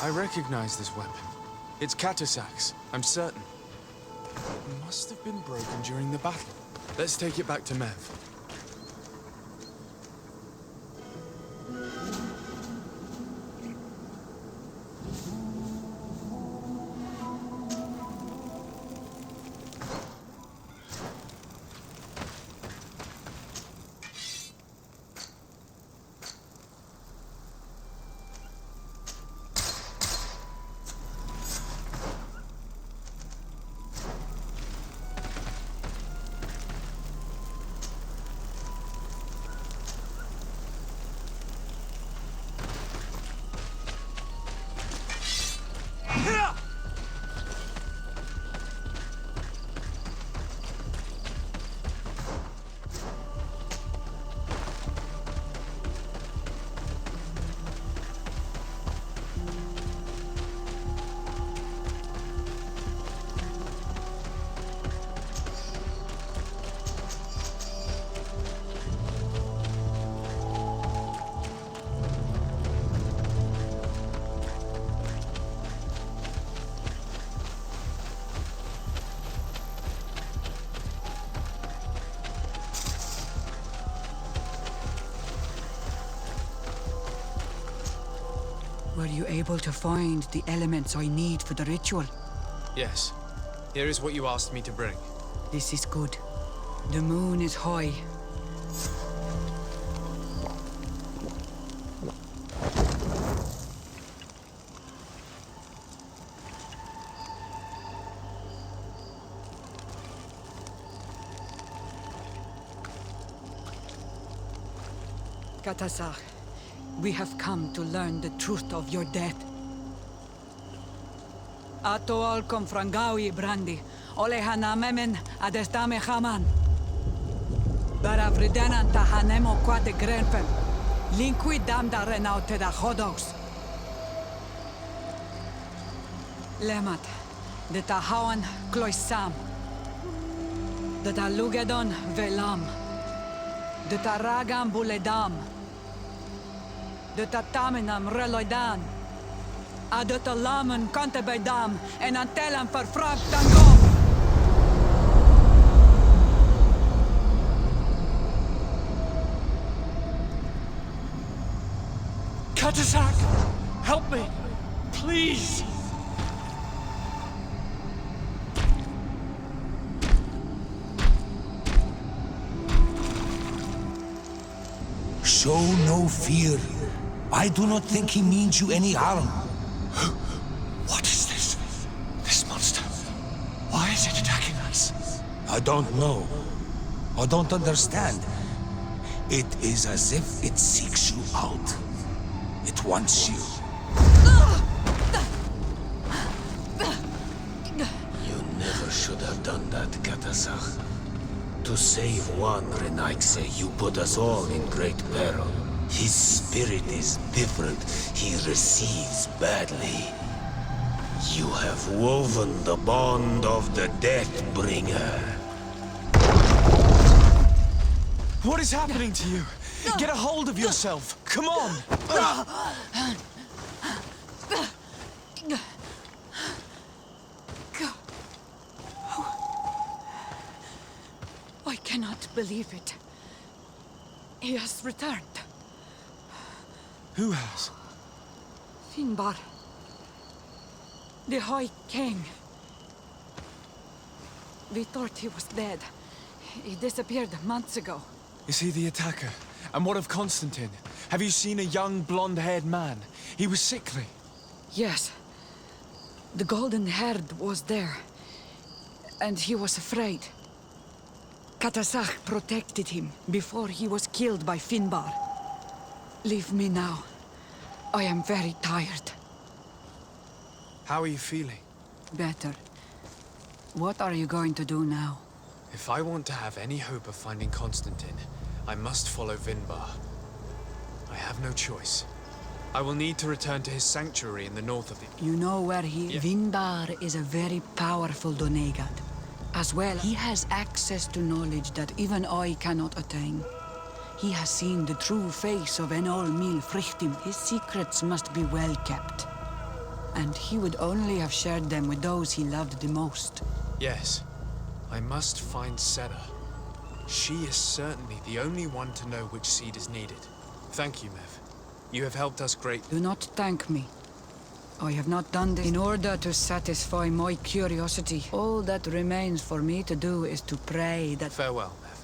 I recognize this weapon. It's Katasak's, I'm certain. It must have been broken during the battle. Let's take it back to Mev. Were you able to find the elements I need for the ritual? Yes. Here is what you asked me to bring. This is good. The moon is high. Katasar, we have come to learn the truth of your death. Ato al confrangawi brandi, ole hanamemen adestame haman. Baravridenan tahanemo quate grenfen, linqui damda renaute da hodos. Lemat, de tahawan kloisam, de talugedon velam, de taragam buledam, de tataminam reloidan, de talamen kantebeidam, en antelam verfragt dangom. Katasak! Help me! Please! Show no fear. I do not think he means you any harm. What is this? This monster? Why is it attacking us? I don't know. I don't understand. It is as if it seeks you out. It wants you. You never should have done that, Katasach. To save one, Renaikse, you put us all in great peril. His spirit is different. He receives badly. You have woven the bond of the Deathbringer. What is happening to you? Get a hold of yourself! Come on! I cannot believe it. He has returned. Who has? Finbar. The High King. We thought he was dead. He disappeared months ago. Is he the attacker? And what of Constantine? Have you seen a young, blonde-haired man? He was sickly. Yes. The golden-haired was there. And he was afraid. Katasach protected him before he was killed by Finbar. Leave me now. I am very tired. How are you feeling? Better. What are you going to do now? If I want to have any hope of finding Constantine, I must follow Vinbar. I have no choice. I will need to return to his sanctuary in the north of the... You know where he... Yeah. Vinbar is a very powerful Donegat. As well, he has access to knowledge that even I cannot attain. He has seen the true face of Enol Mil Frichtim. His secrets must be well kept. and he would only have shared them with those he loved the most. Yes. I must find Sera. She is certainly the only one to know which seed is needed. Thank you, Mev. You have helped us greatly. Do not thank me. I have not done this in order to satisfy my curiosity. All that remains for me to do is to pray that... Farewell, Mev.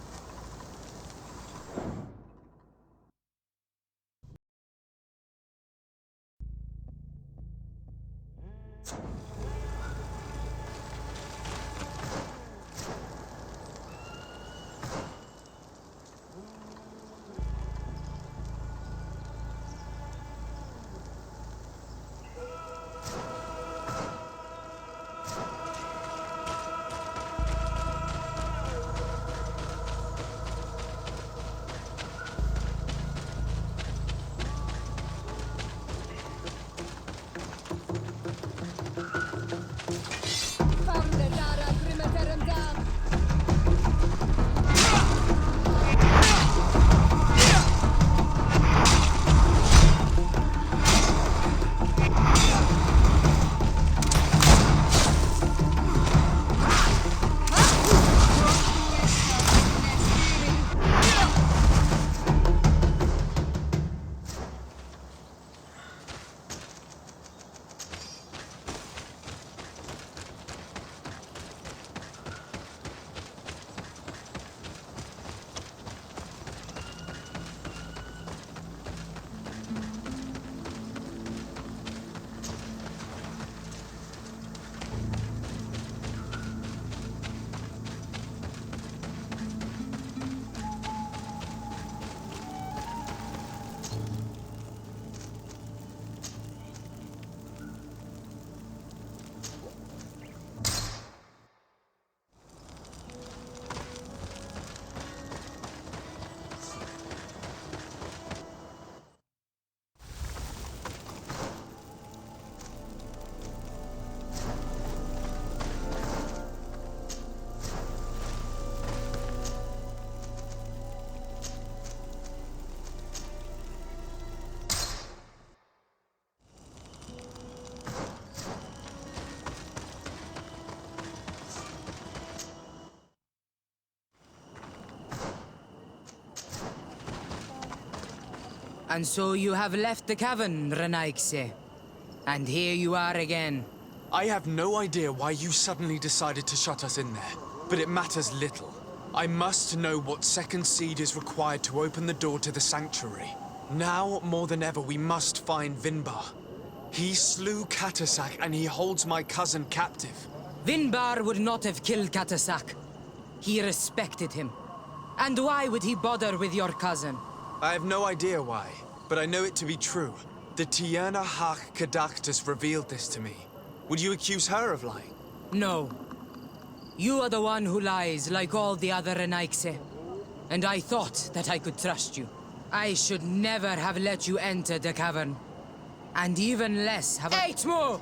And so you have left the cavern, Renaigse. And here you are again. I have no idea why you suddenly decided to shut us in there, but it matters little. I must know what second seed is required to open the door to the sanctuary. Now, more than ever, we must find Vinbar. He slew Katasak and he holds my cousin captive. Vinbar would not have killed Katasak. He respected him. And why would he bother with your cousin? I have no idea why, but I know it to be true. The Tierna Hach Kadaktus revealed this to me. Would you accuse her of lying? No. You are the one who lies like all the other Renaigse. And I thought that I could trust you. I should never have let you enter the cavern. And even less have I— Eight more!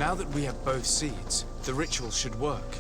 Now that we have both seeds, the ritual should work.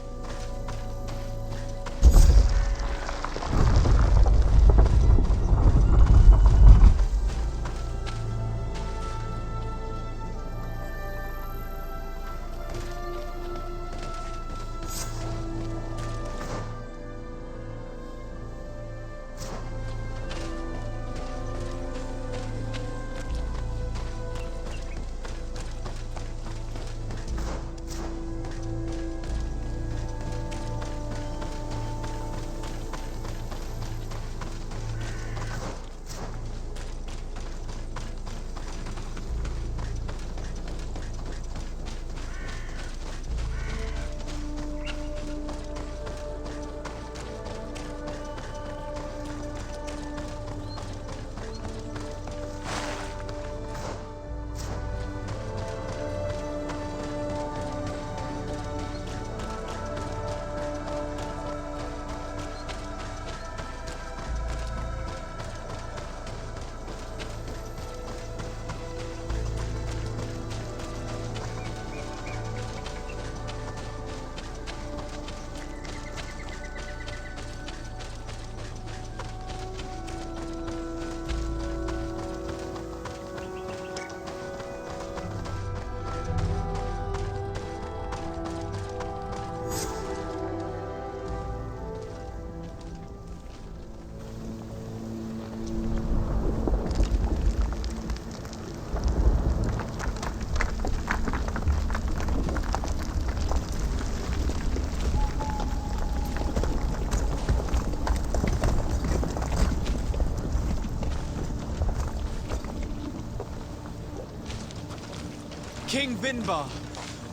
King Vinbar.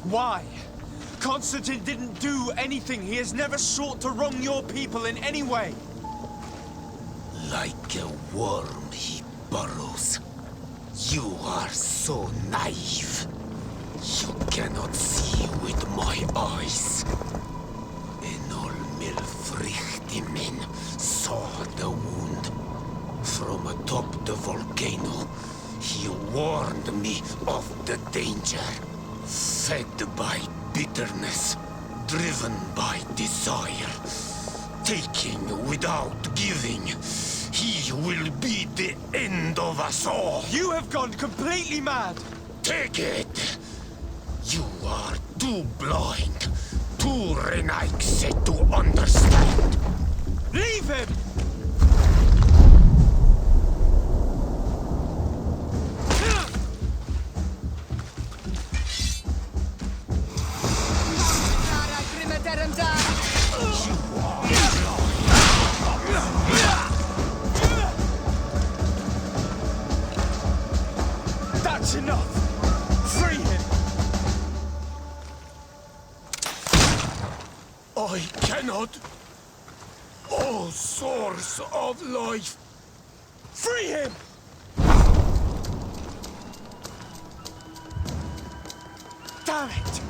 Why? Constantine didn't do anything. He has never sought to wrong your people in any way. Like a worm he burrows. You are so naive. You cannot see with my eyes. Enol Milfrichtimin saw the wound. From atop the volcano, he warned me of the danger. Fed by bitterness, driven by desire, taking without giving, he will be the end of us all. You have gone completely mad. Take it! You are too blind, too Renaix to understand. Leave him! That's enough! Free him! I cannot. O source of life! Free him! Damn it!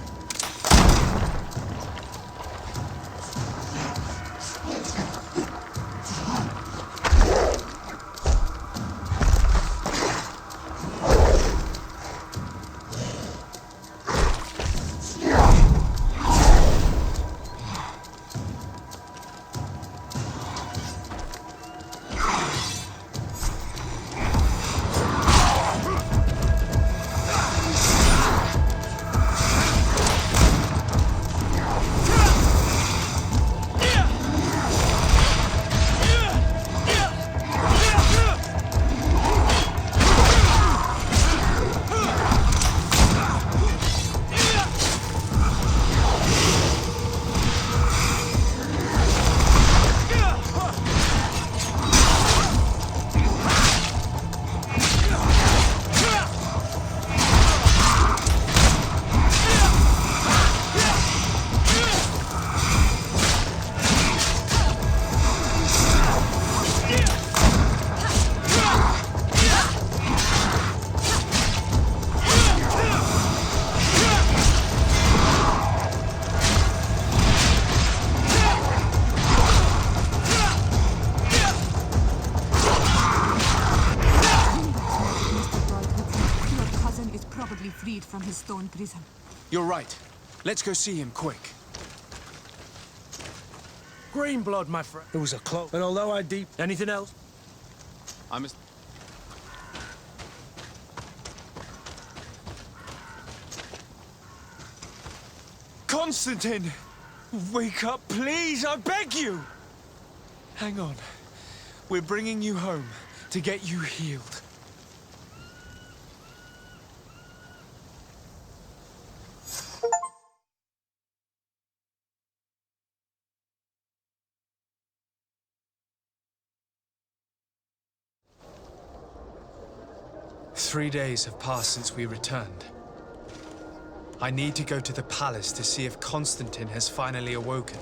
Freed from his stone prison. You're right. Let's go see him quick. Green blood, my friend. It was a close. And although I deep... Anything else? I must... Constantine! Wake up, please! I beg you! Hang on. We're bringing you home to get you healed. Three days have passed since we returned. I need to go to the palace to see if Constantine has finally awoken.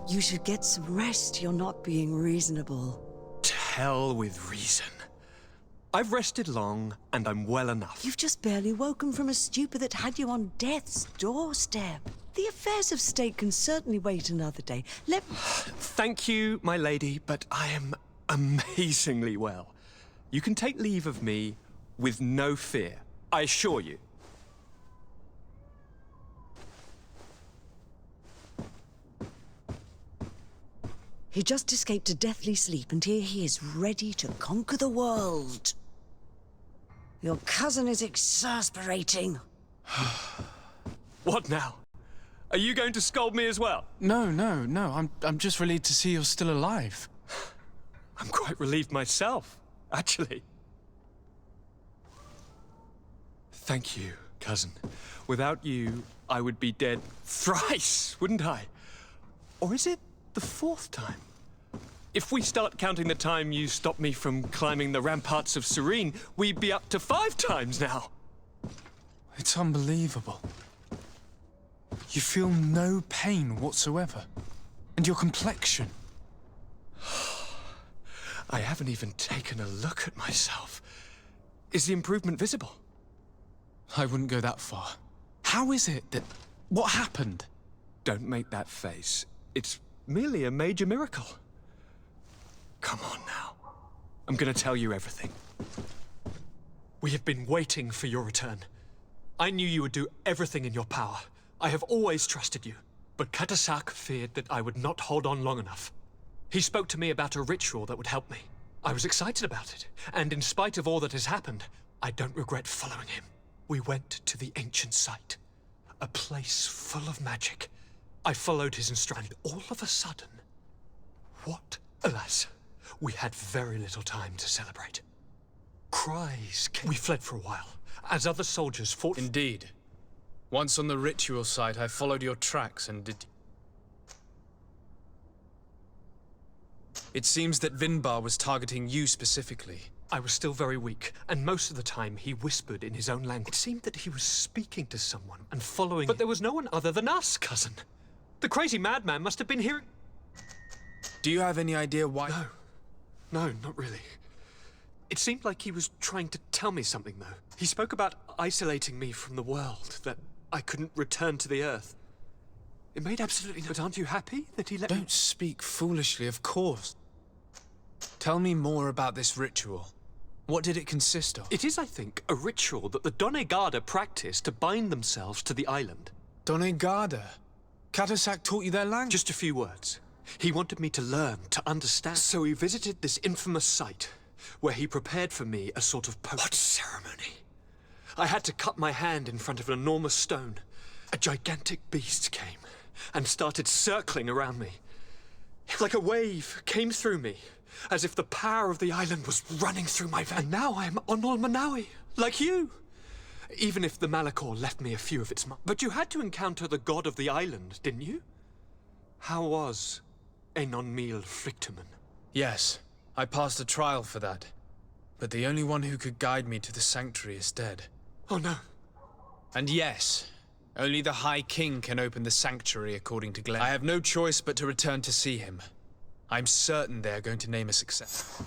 You should get some rest. You're not being reasonable. To hell with reason. I've rested long, and I'm well enough. You've just barely woken from a stupor that had you on death's doorstep. The affairs of state can certainly wait another day. Thank you, my lady, but I am amazingly well. You can take leave of me with no fear, I assure you. He just escaped a deathly sleep, and here he is, ready to conquer the world. Your cousin is exasperating. What now? Are you going to scold me as well? No. I'm just relieved to see you're still alive. I'm quite relieved myself, actually. Thank you, cousin. Without you, I would be dead thrice, wouldn't I? Or is it the fourth time? If we start counting the time you stopped me from climbing the ramparts of Serene, we'd be up to 5 times now. It's unbelievable. You feel no pain whatsoever. And your complexion. I haven't even taken a look at myself. Is the improvement visible? I wouldn't go that far. How is it that... What happened? Don't make that face. It's merely a major miracle. Come on now. I'm gonna tell you everything. We have been waiting for your return. I knew you would do everything in your power. I have always trusted you. But Katasak feared that I would not hold on long enough. He spoke to me about a ritual that would help me. I was excited about it, and in spite of all that has happened, I don't regret following him. We went to the ancient site, a place full of magic. I followed his instructions. All of a sudden, alas, we had very little time to celebrate. Cries came. We fled for a while, as other soldiers fought. Indeed. Once on the ritual site, I followed your tracks and did... It seems that Vinbar was targeting you specifically. I was still very weak, and most of the time he whispered in his own language. It seemed that he was speaking to someone and following... But there was no one other than us, cousin. The crazy madman must have been hearing... Do you have any idea why? No, not really. It seemed like he was trying to tell me something, though. He spoke about isolating me from the world, that I couldn't return to the Earth. It made absolutely no... But aren't you happy that he let me... Don't speak foolishly, of course. Tell me more about this ritual. What did it consist of? It is, I think, a ritual that the Donegada practice to bind themselves to the island. Donegada? Katasak taught you their language? Just a few words. He wanted me to learn, to understand. So we visited this infamous site, where he prepared for me a sort of potion. What ceremony? I had to cut my hand in front of an enormous stone. A gigantic beast came and started circling around me. Like a wave came through me, as if the power of the island was running through my veins. And now I am Onol Manawi, like you. Even if the Malachor left me a few of its marks. But you had to encounter the god of the island, didn't you? How was Enon Mil Frictumen? Yes, I passed a trial for that. But the only one who could guide me to the sanctuary is dead. Oh no. And yes, only the High King can open the sanctuary according to Glenn. I have no choice but to return to see him. I'm certain they are going to name a successor.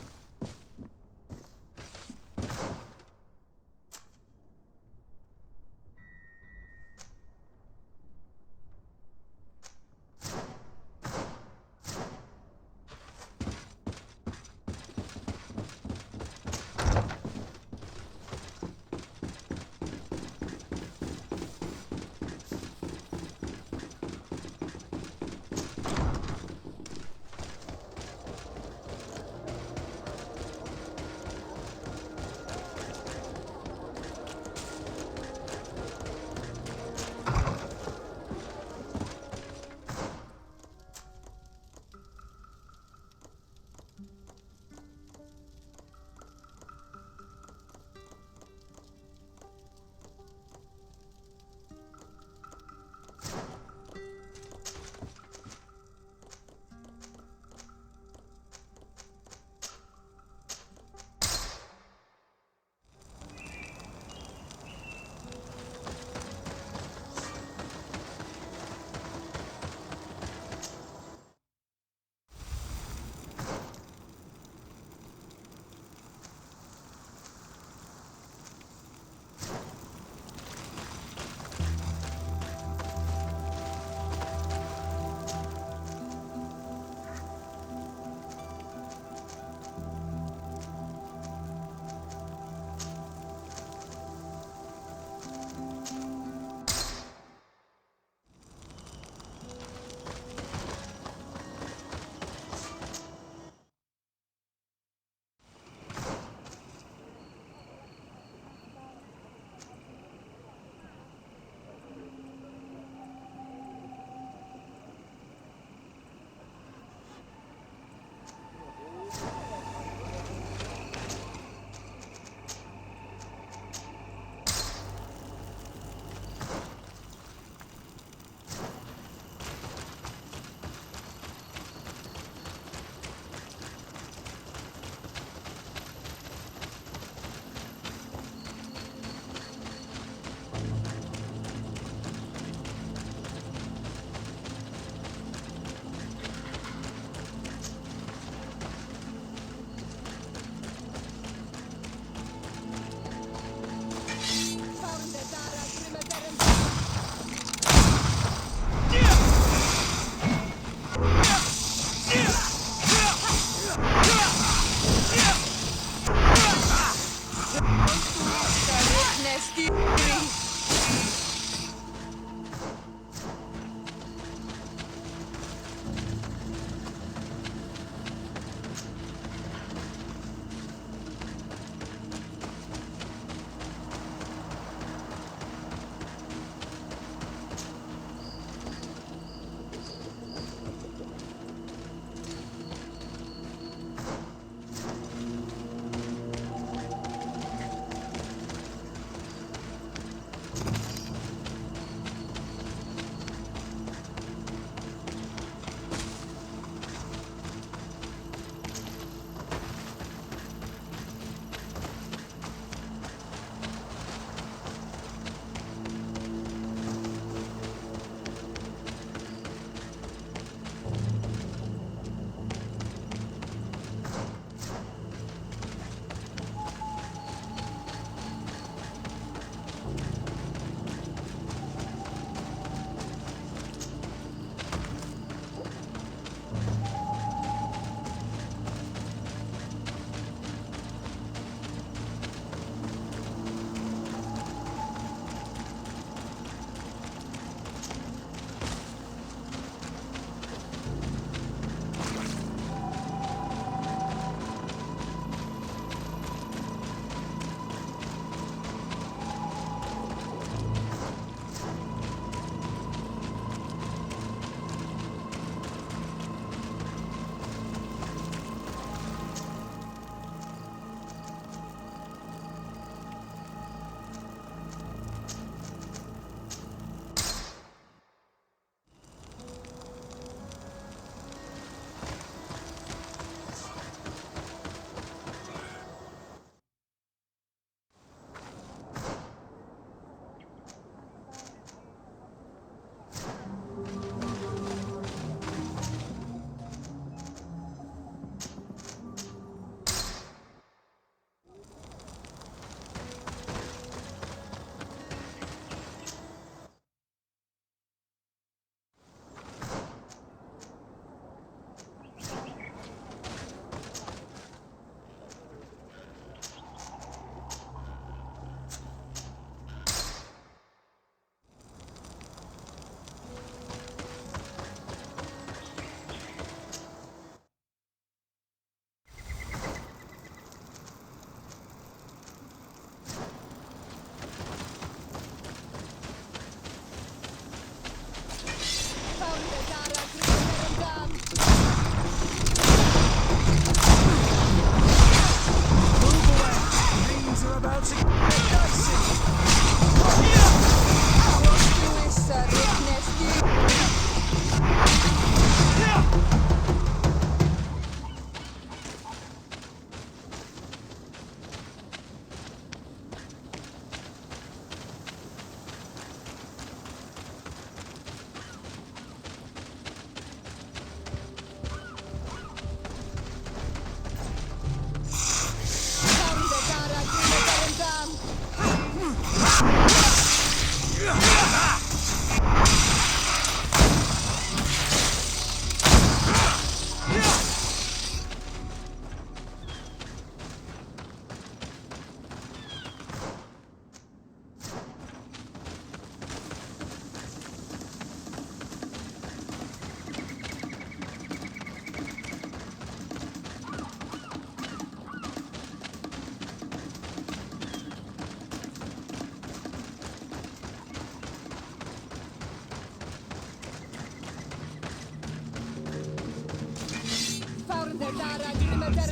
Things are about to get dicey.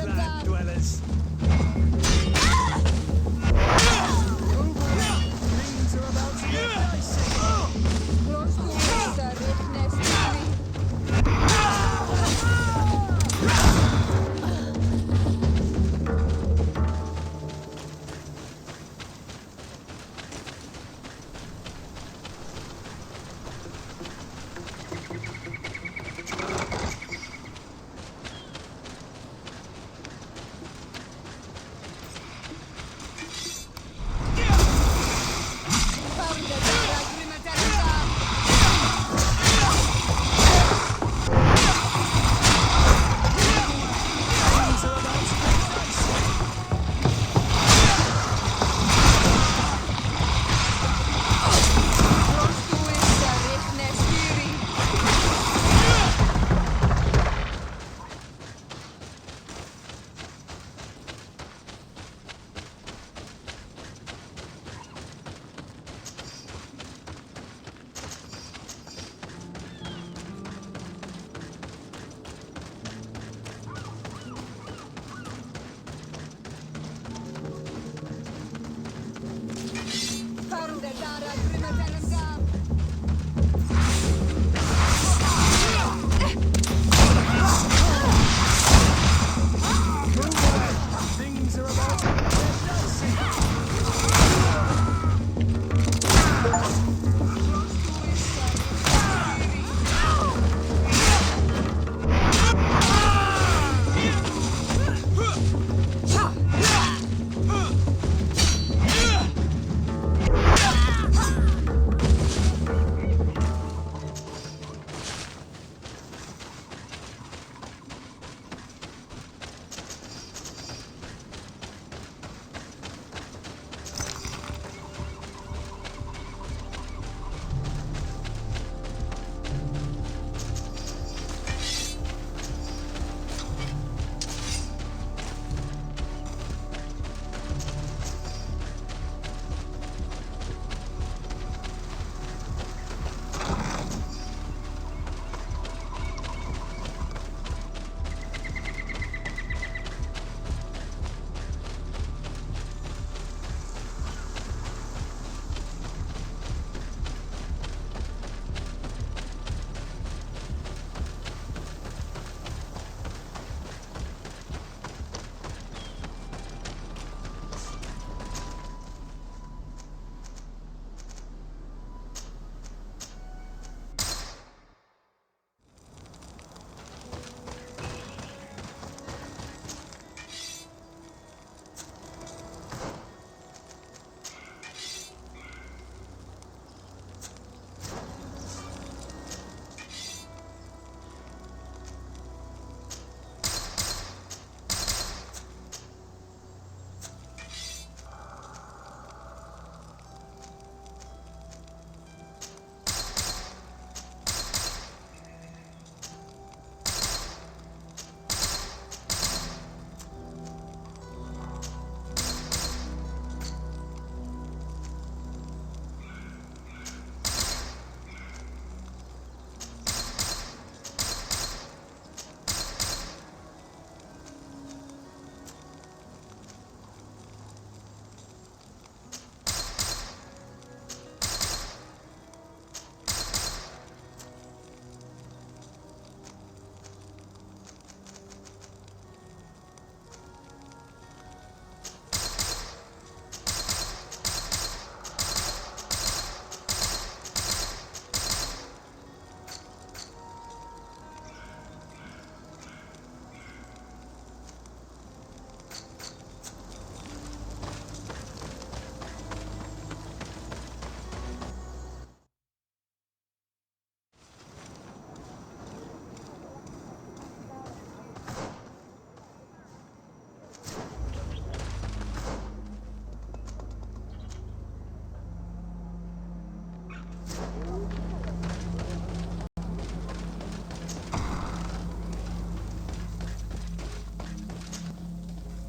Slab dwellers. Things are about to get dicey.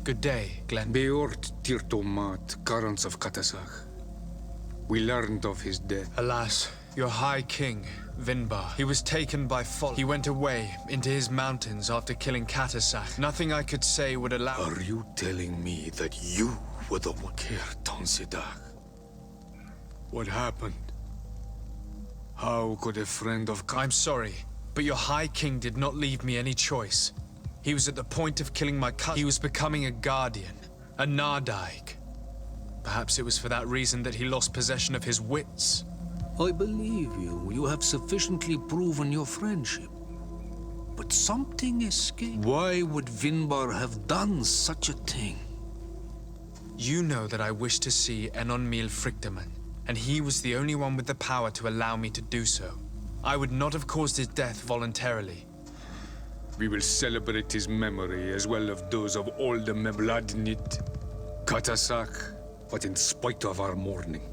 Good day, Glenn. Beort Tirtomat, currents of Katasach. We learned of his death. Alas, your High King, Vinbar, he was taken by folly. He went away into his mountains after killing Katasach. Nothing I could say would allow... Are you telling me that you were the one here, Tonsidach? What happened? How could a friend of... I'm sorry, but your High King did not leave me any choice. He was at the point of killing my cousin. He was becoming a guardian, a Nardaig. Perhaps it was for that reason that he lost possession of his wits. I believe you. You have sufficiently proven your friendship. But something escaped. Why would Vinbar have done such a thing? You know that I wish to see Enonmil Frichtemann, and he was the only one with the power to allow me to do so. I would not have caused his death voluntarily. We will celebrate his memory as well as those of all the Mevladnit, Katasach, but in spite of our mourning,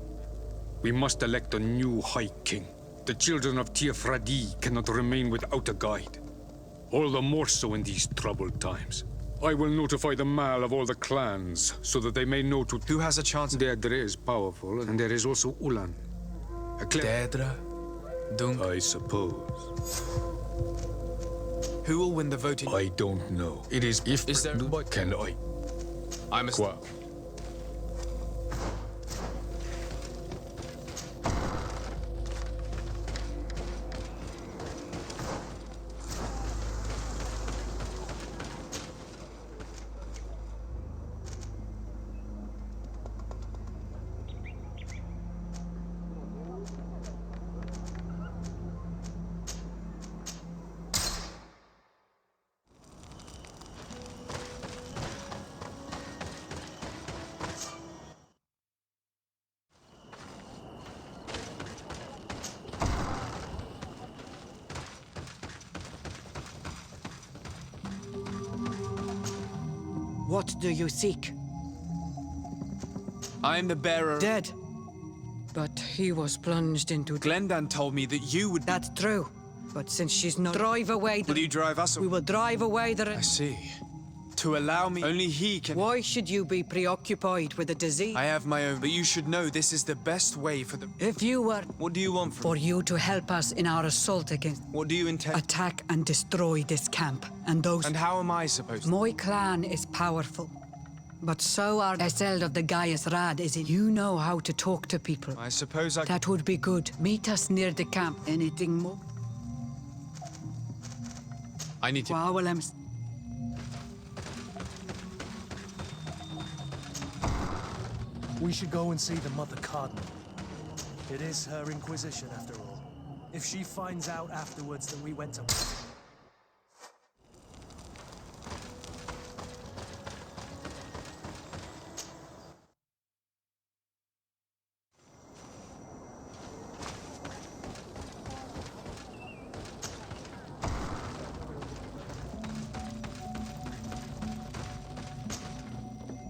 we must elect a new High King. The children of Tiefradi cannot remain without a guide. All the more so in these troubled times. I will notify the Mal of all the clans, so that they may know to... Who has a chance? Deirdre is powerful, and there is also Ulan. Deirdre? Dunk? I suppose. Who will win the voting? I don't know. It is if... Is there... What can I... I must... Quoi? What do you seek? I am the bearer... Dead. But he was plunged into... Glendan told me that you would... That's true. But since she's not... Drive away the... Will you drive us away? We will drive away the... I see. To allow me... Only he can... Why should you be preoccupied with a disease? I have my own, but you should know this is the best way for the... If you were... What do you want from For me? you to help us in our assault against... What do you intend... Attack and destroy this camp, and those... And how am I supposed to... My clan is powerful. But so are Eseld of the Gaius Rad is in. You know how to talk to people. I suppose I... That would be good. Meet us near the camp. Anything more? I need to... Wow, well, We should go and see the Mother Cardinal. It is her Inquisition, after all. If she finds out afterwards that we went to...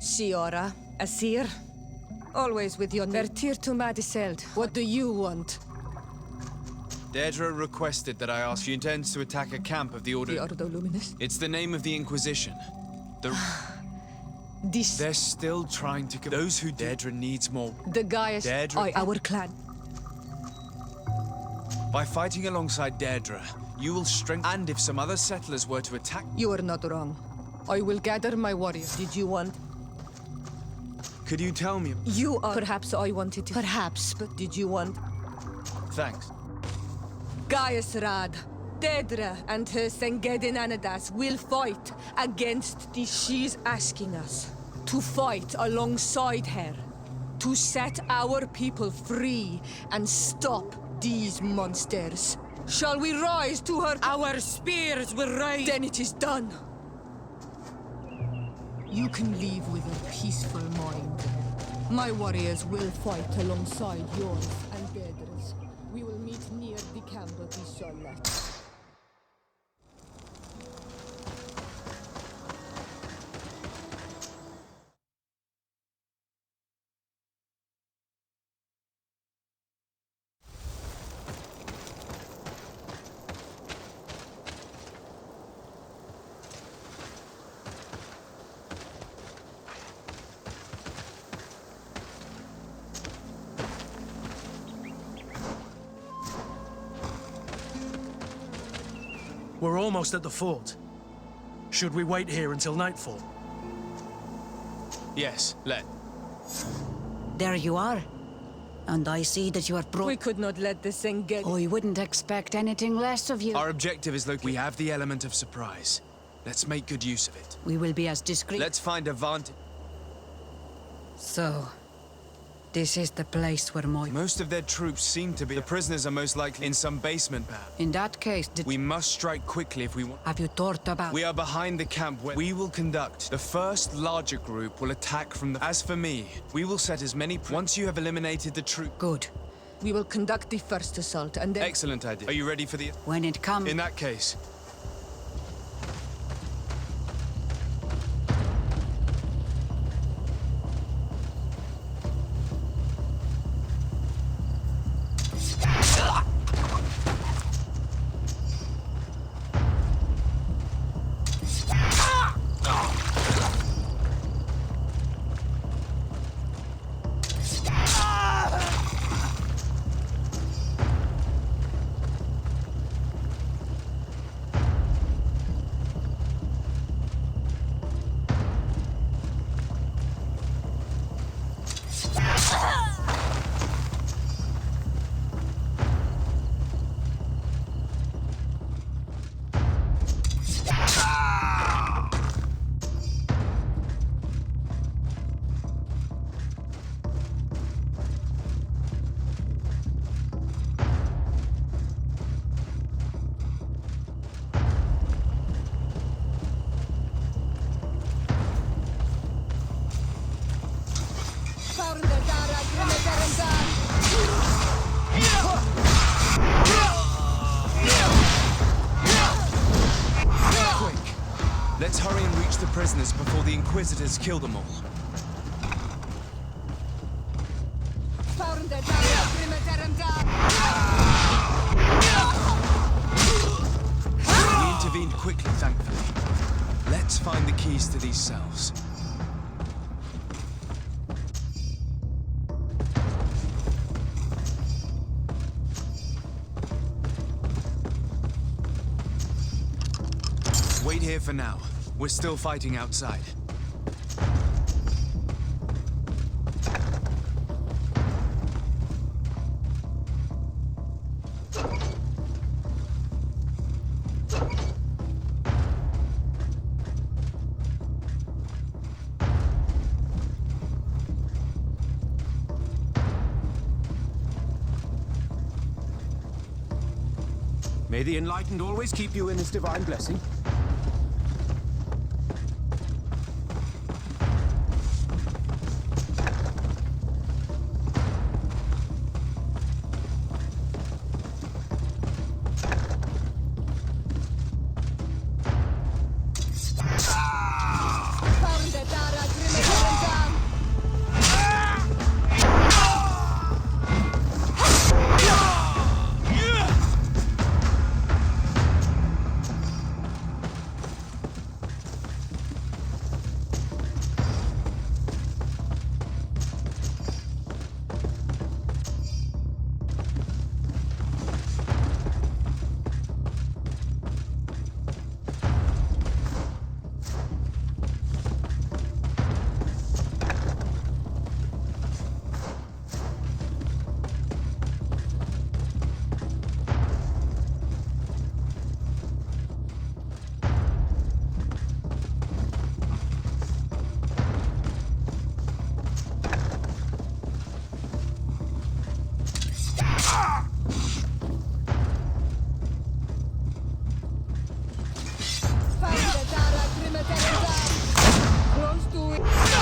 Siora, Asir, always with your Vertir to Madiseld. What do you want? Deirdre requested that I ask you intends to attack a camp of the Order... The Ordo Luminis? It's the name of the Inquisition. This... They're still trying to... Those who... Deirdre needs more... The Gaius... Deirdre... our clan. By fighting alongside Deirdre, you will strengthen... And if some other settlers were to attack... You are not wrong. I will gather my warriors. Did you want... Could you tell me... You are... Perhaps I wanted to... Perhaps, but did you want... Thanks. Gaius Rad, Deirdre and her Sengedin Anadas will fight against the... She's asking us to fight alongside her, to set our people free and stop these monsters. Shall we rise to her... Our spears will rise! Then it is done. You can leave with a peaceful mind. My warriors will fight alongside yours and Deirdre's. We will meet near the camp of the Solat. We're almost at the fort. Should we wait here until nightfall? Yes, let. There you are. And I see that you are We could not let this thing get... I wouldn't expect anything less of you. Our objective is located. We have the element of surprise. Let's make good use of it. We will be as discreet. Let's find a vantage. So, this is the place where Most of their troops seem to be. The prisoners are most likely in some basement, perhaps. In that case, We must strike quickly if we want. have you thought about... We are behind the camp where we will conduct. The first larger group will attack from the... As for me, we will set as many... Once you have eliminated the troop... Good. We will conduct the first assault, and then... Excellent idea. Are you ready for the... When it comes... In that case... Let's hurry and reach the prisoners before the Inquisitors kill them all. We intervened quickly, thankfully. Let's find the keys to these cells. Wait here for now. We're still fighting outside. May the Enlightened always keep you in his divine blessing.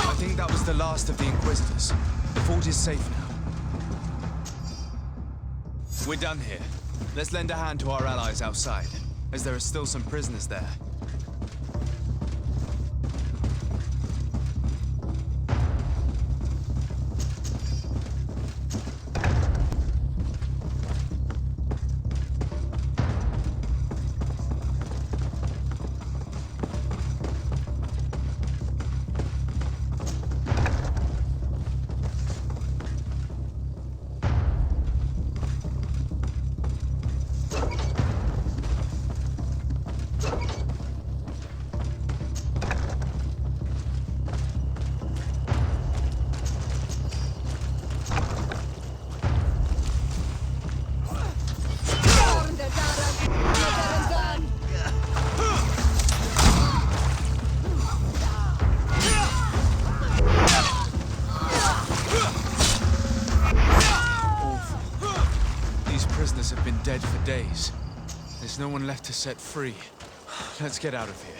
I think that was the last of the Inquisitors. The fort is safe now. We're done here. Let's lend a hand to our allies outside, as there are still some prisoners there. days. There's no one left to set free. Let's get out of here.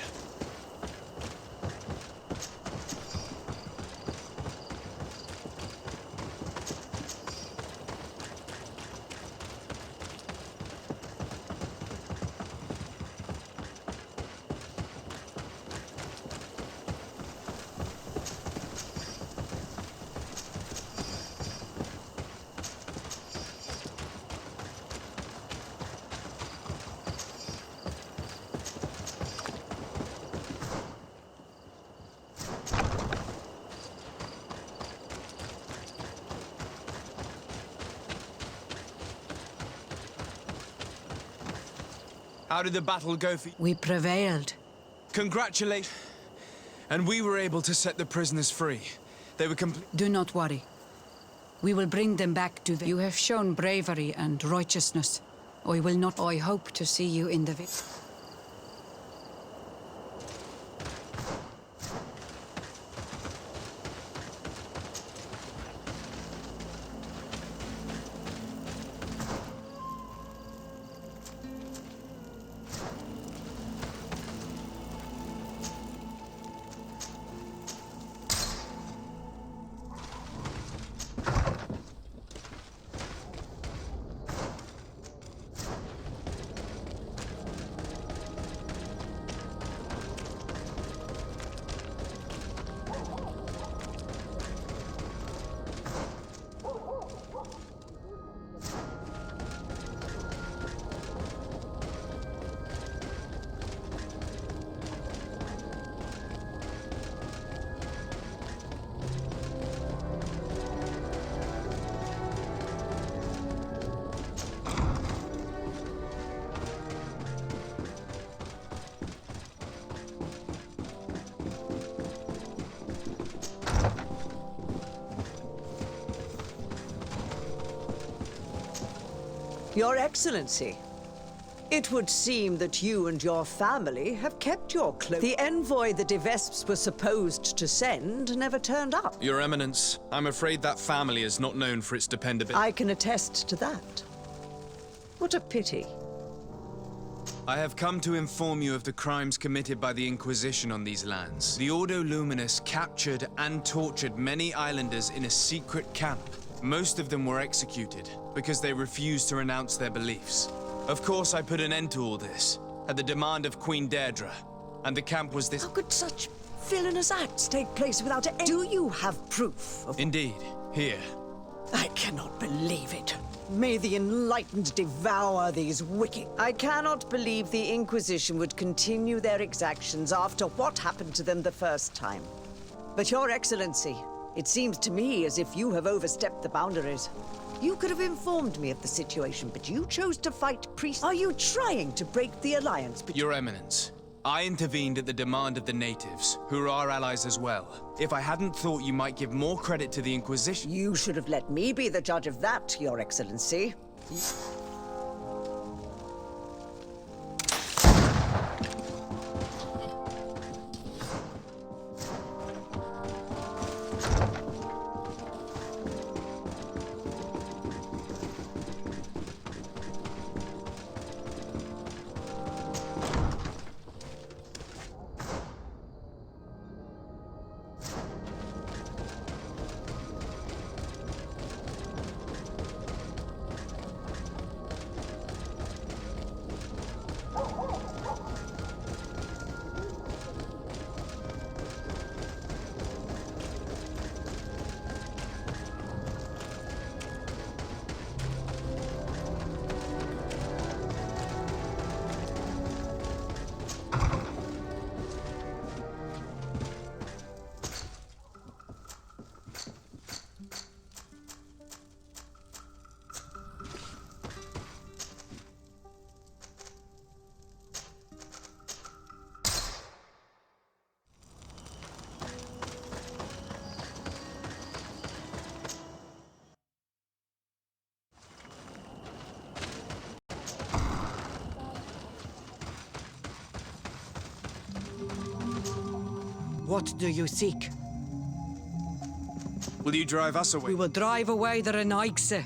How did the battle go for you? We prevailed. Congratulate. And we were able to set the prisoners free. They were Do not worry. We will bring them back to the... You have shown bravery and righteousness. I will not... I hope to see you in the... Your Excellency, it would seem that you and your family have kept your cloak. The envoy the De Vesps were supposed to send never turned up. Your Eminence, I'm afraid that family is not known for its dependability. I can attest to that. What a pity. I have come to inform you of the crimes committed by the Inquisition on these lands. The Ordo Luminous captured and tortured many islanders in a secret camp. Most of them were executed because they refused to renounce their beliefs. Of course, I put an end to all this at the demand of Queen Deirdre, and the camp was this... How could such villainous acts take place without a... Do you have proof of... Indeed, here. I cannot believe it. May the enlightened devour these wicked... I cannot believe the Inquisition would continue their exactions after what happened to them the first time. But Your Excellency, it seems to me as if you have overstepped the boundaries. You could have informed me of the situation, but you chose to fight priests. Are you trying to break the alliance between... Your Eminence, I intervened at the demand of the natives, who are our allies as well. If I hadn't thought you might give more credit to the Inquisition... You should have let me be the judge of that, Your Excellency. What do you seek? Will you drive us away? We will drive away the Renaigse.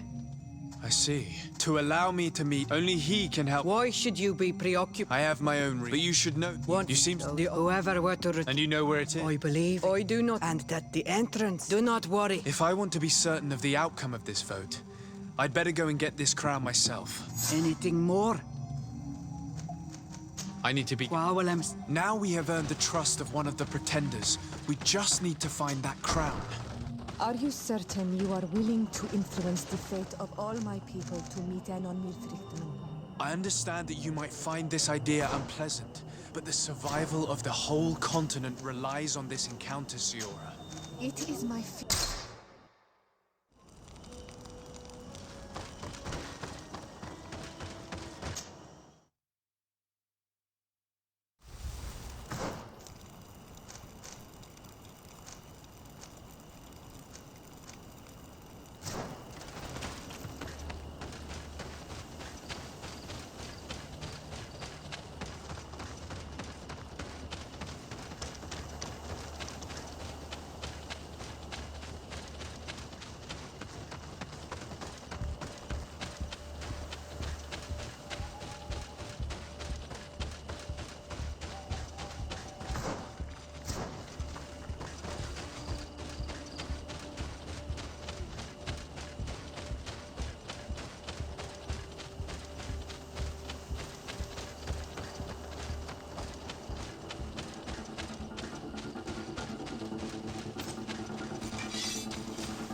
I see. To allow me to meet. Only he can help. Why should you be preoccupied? I have my own reason. But you should know. You seem... Whoever were to And you know where it is? I believe. I do not. And that the entrance. Do not worry. If I want to be certain of the outcome of this vote, I'd better go and get this crown myself. Anything more? I need to be... Problems. Now we have earned the trust of one of the pretenders. We just need to find that crown. Are you certain you are willing to influence the fate of all my people to meet Anon Mirfrichten? I understand that you might find this idea unpleasant, but the survival of the whole continent relies on this encounter, Siora. It is my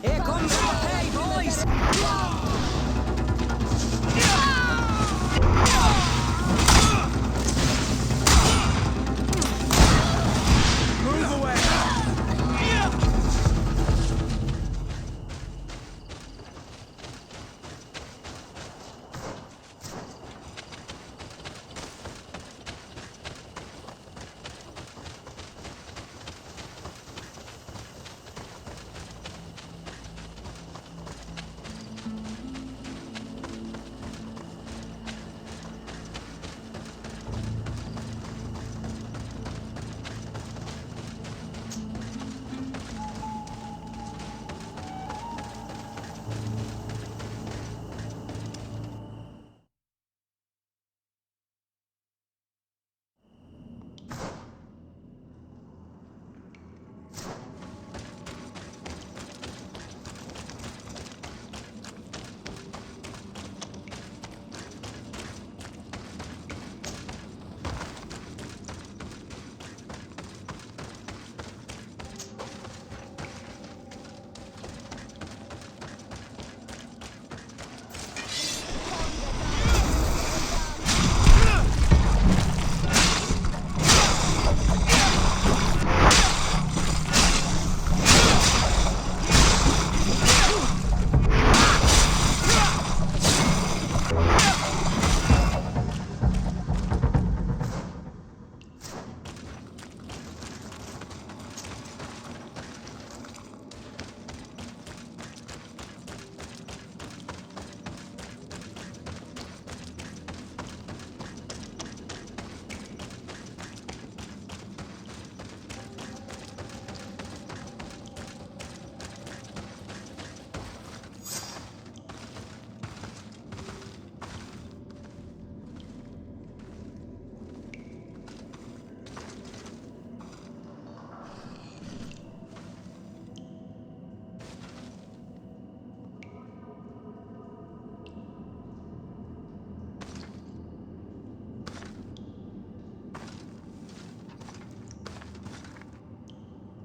Here comes the hay, boys! Move away!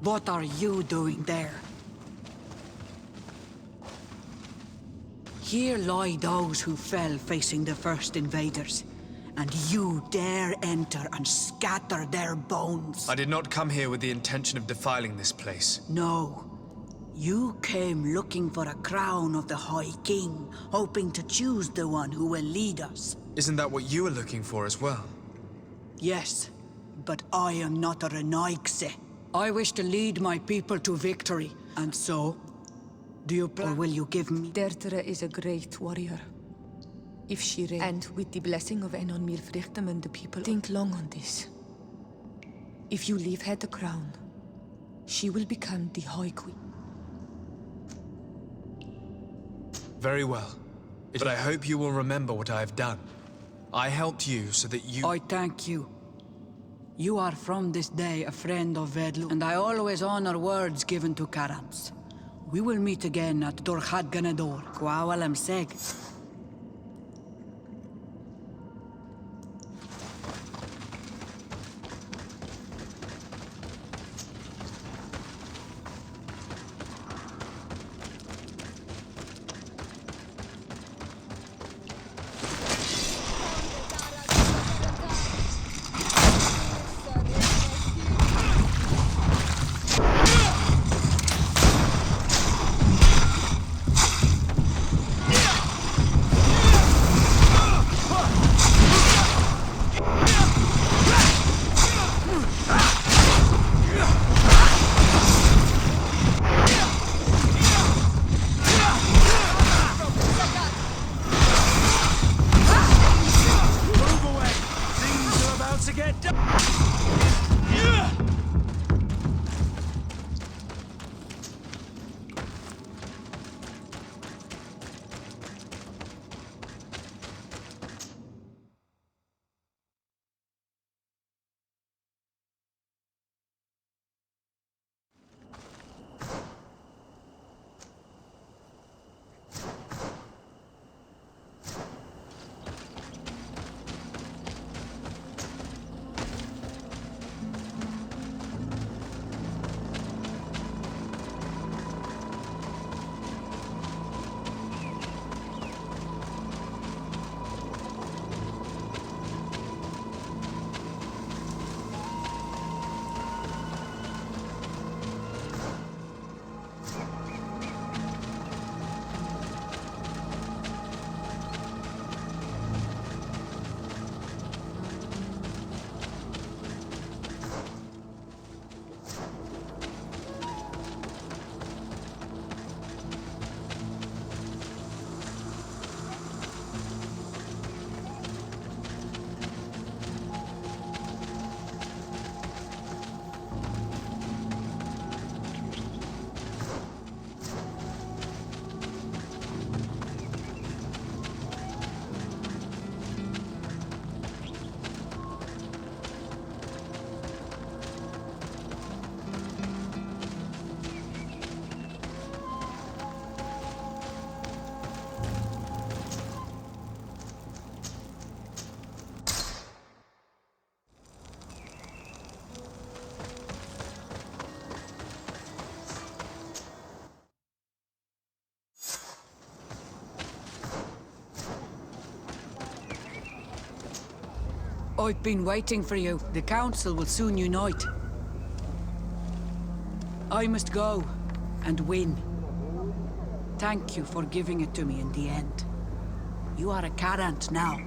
What are you doing there? Here lie those who fell facing the first invaders, and you dare enter and scatter their bones. I did not come here with the intention of defiling this place. No. You came looking for a crown of the High King, hoping to choose the one who will lead us. Isn't that what you were looking for as well? Yes, but I am not a Renaigse. I wish to lead my people to victory, and so... Do you plan, or will you give me... Dertere is a great warrior. If she reigns, and with the blessing of Anon Mirfrichten and the people, think long on this. If you leave her the crown, she will become the High Queen. Very well. But I hope you will remember what I have done. I helped you so that you... I thank you. You are from this day a friend of Vedlu, and I always honor words given to Karams. We will meet again at Dorchat Ganador, Kwawalam Seg. I've been waiting for you. The Council will soon unite. I must go and win. Thank you for giving it to me in the end. You are a Karant now.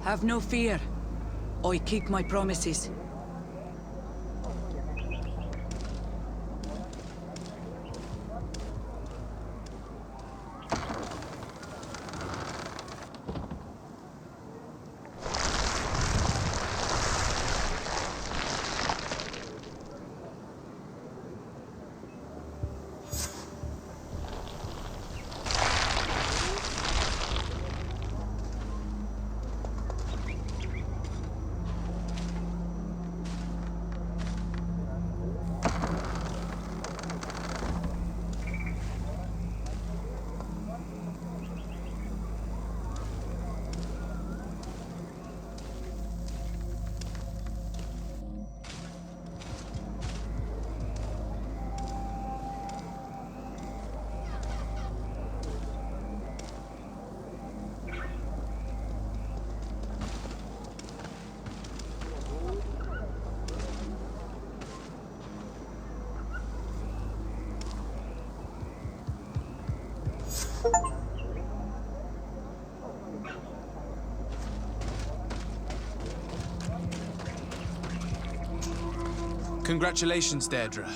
Have no fear. I keep my promises. Congratulations, Deirdre.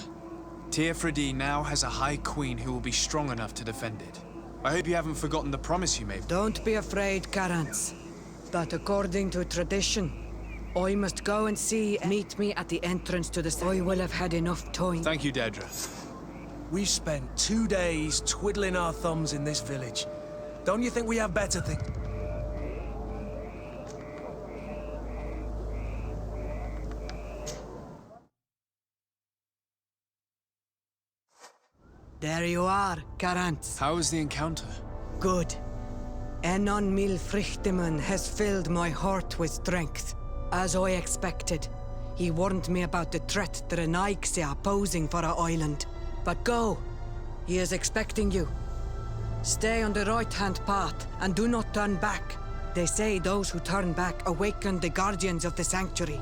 Teirfridi now has a High Queen who will be strong enough to defend it. I hope you haven't forgotten the promise you made. Don't be afraid, Karants. But according to tradition, I must go and see and meet me at the entrance to the... I will have had enough time. Thank you, Deirdre. We've spent 2 days twiddling our thumbs in this village. Don't you think we have better things? There you are, Karantz. How was the encounter? Good. Enon Mil Frichtemann has filled my heart with strength. As I expected, he warned me about the threat the Renaigse are posing for our island. But go. He is expecting you. Stay on the right-hand path and do not turn back. They say those who turn back awaken the guardians of the sanctuary.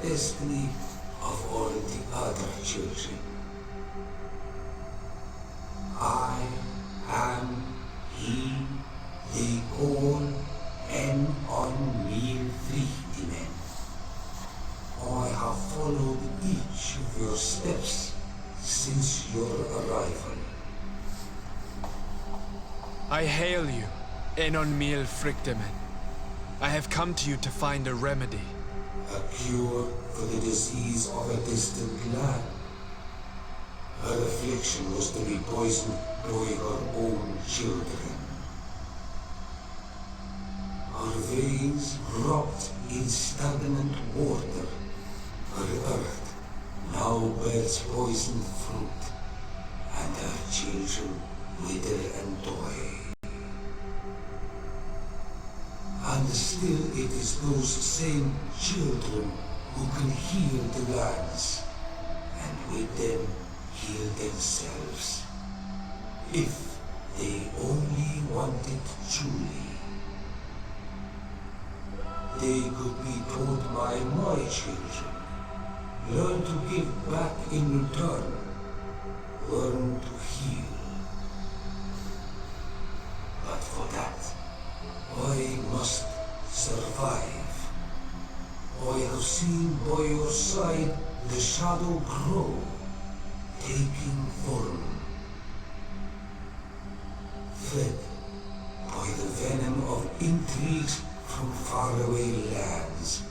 Destiny of all the other children. I am he they call Enon Mil Frichtemann. I have followed each of your steps since your arrival. I hail you, Enon Mil Frichtemann. I have come to you to find a remedy. A cure for the disease of a distant land. Her affliction was to be poisoned by her own children. Her veins rot in stagnant water. Her earth now bears poisoned fruit, and her children wither and die. And still it is those same children who can heal the lands, and with them heal themselves, if they only want it truly. they could be taught by my children. Learn to give back in return. Learn to heal. But for that, I must survive. I have seen by your side the shadow grow, taking form. Fed by the venom of intrigues from faraway lands,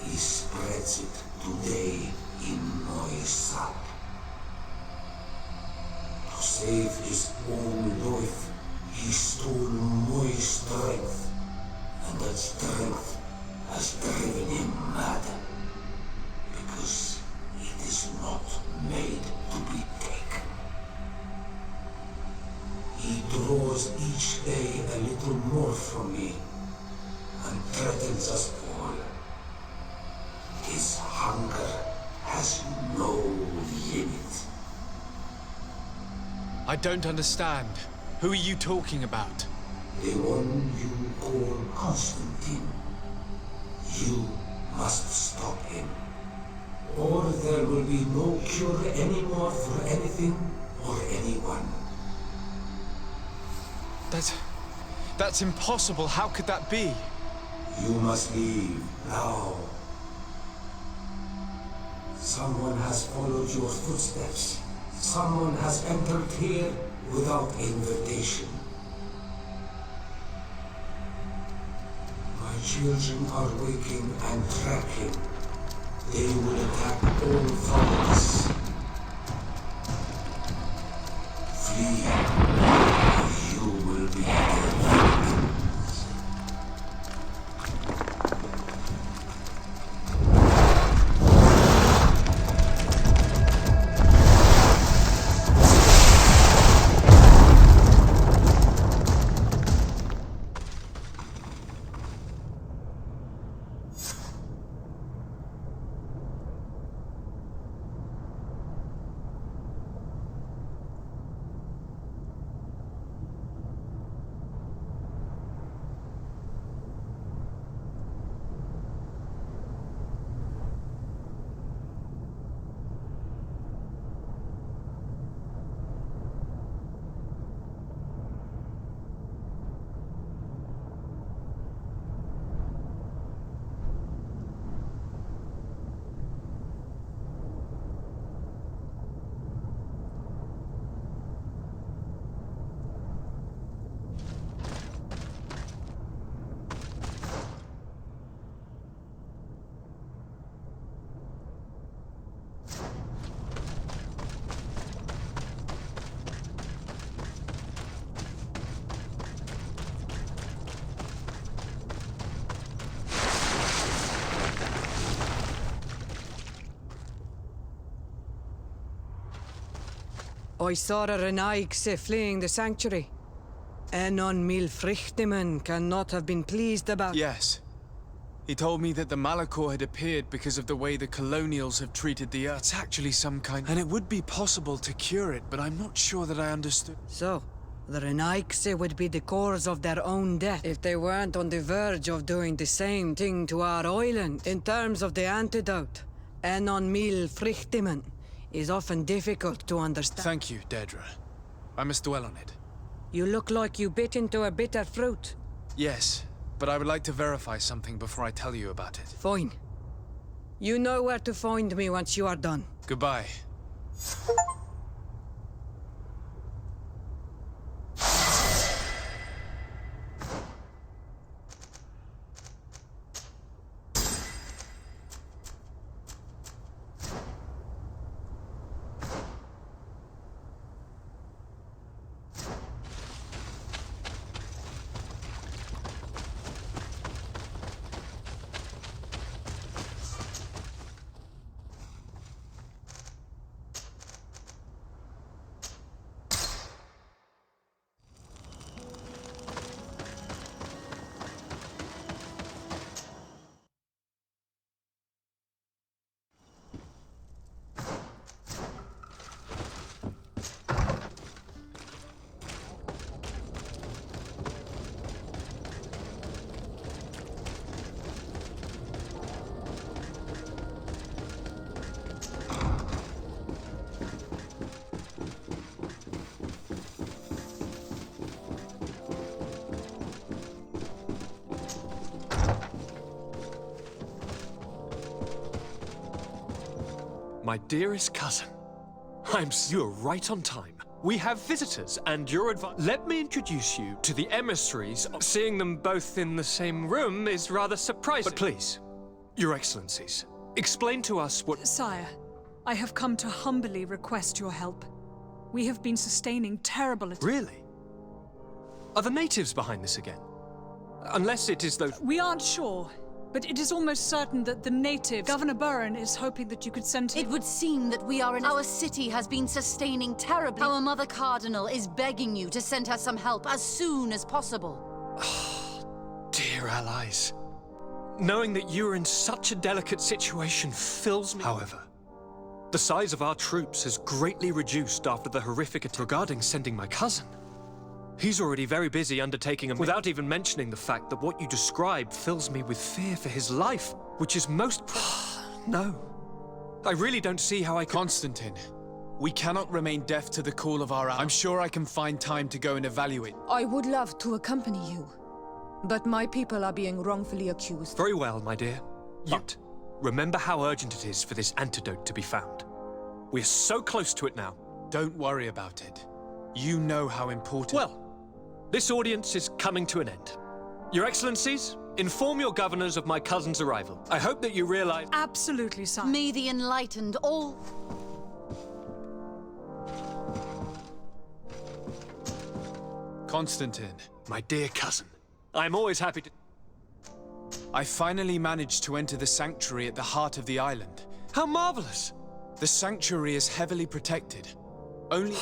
he spreads it today in my sap. To save his own life, he stole my strength, and that strength has driven him mad. Because it is not made to be taken. He draws each day a little more from me, and threatens us all. His hunger has no limit. I don't understand. Who are you talking about? The one you call Constantine. You must stop him, or there will be no cure anymore for anything or anyone. That's impossible. How could that be? You must leave now. Someone has followed your footsteps. Someone has entered here without invitation. My children are waking and tracking. They will attack all followers. Flee, or you will be their victims. I saw a Renaigse fleeing the sanctuary. Enon mil Frichtemann cannot have been pleased about... Yes. He told me that the Malachor had appeared because of the way the colonials have treated the Earth. It's actually some kind... And it would be possible to cure it, but I'm not sure that I understood. So, the Renaigse would be the cause of their own death if they weren't on the verge of doing the same thing to our island. In terms of the antidote, Enon mil Frichtemann is often difficult to understand. Thank you, Deirdre. I must dwell on it. You look like you bit into a bitter fruit. Yes, but I would like to verify something before I tell you about it. Fine. You know where to find me once you are done. Goodbye. My dearest cousin, you're right on time. We have visitors, and your advice. Let me introduce you to the emissaries. Seeing them both in the same room is rather surprising. But please, Your Excellencies, explain to us what. Sire, I have come to humbly request your help. We have been sustaining terrible attacks. Really? Are the natives behind this again? Unless it is those. We aren't sure, but it is almost certain that the natives. Governor Burren is hoping that you could send him. It would seem that we are in. Our city has been sustaining terribly. Our Mother Cardinal is begging you to send her some help as soon as possible. Dear allies. Knowing that you are in such a delicate situation fills me. However, the size of our troops has greatly reduced after the horrific attack. Regarding sending my cousin, he's already very busy undertaking a. Without even mentioning the fact that what you described fills me with fear for his life, which is most. No. I really don't see how I can. Constantine, we cannot remain deaf to the call of our. I'm sure I can find time to go and evaluate. I would love to accompany you, but my people are being wrongfully accused. Very well, my dear. But remember how urgent it is for this antidote to be found. We're so close to it now. Don't worry about it. You know how important. Well, this audience is coming to an end. Your Excellencies, inform your governors of my cousin's arrival. I hope that you realize. Absolutely, sire. May the enlightened all. Constantine, My dear cousin, I'm always happy to. I finally managed to enter the sanctuary at the heart of the island. How marvelous! The sanctuary is heavily protected. Only.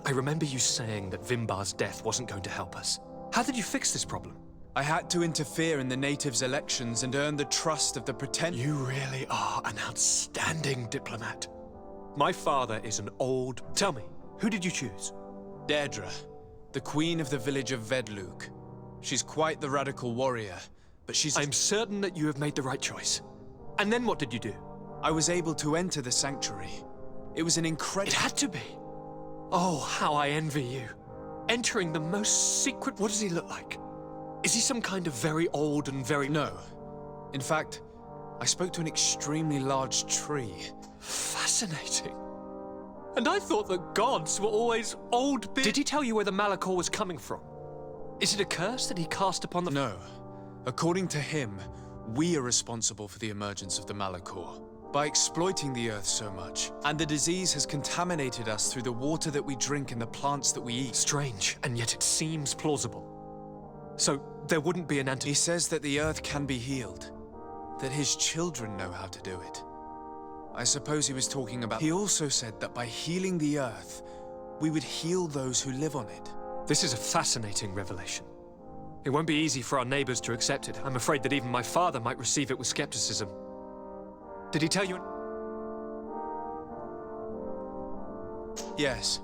I remember you saying that Vimbar's death wasn't going to help us. How did you fix this problem? I had to interfere in the natives' elections and earn the trust of the pretend. You really are an outstanding diplomat. My father is an old. Tell me, who did you choose? Deirdre, the queen of the village of Vedluk. She's quite the radical warrior, but she's. I'm certain that you have made the right choice. And then what did you do? I was able to enter the sanctuary. It was an incredible. It had to be. Oh, how I envy you. Entering the most secret. What does he look like? Is he some kind of very old and very. No. In fact, I spoke to an extremely large tree. Fascinating. And I thought that gods were always old. Did he tell you where the Malachor was coming from? Is it a curse that he cast upon the. No. According to him, we are responsible for the emergence of the Malachor. By exploiting the earth so much, and the disease has contaminated us through the water that we drink and the plants that we eat. Strange, and yet it seems plausible. So, there wouldn't be an antidote. He says that the earth can be healed, that his children know how to do it. I suppose he was talking about. He also said that by healing the earth, we would heal those who live on it. This is a fascinating revelation. It won't be easy for our neighbors to accept it. I'm afraid that even my father might receive it with skepticism. Did he tell you? Yes.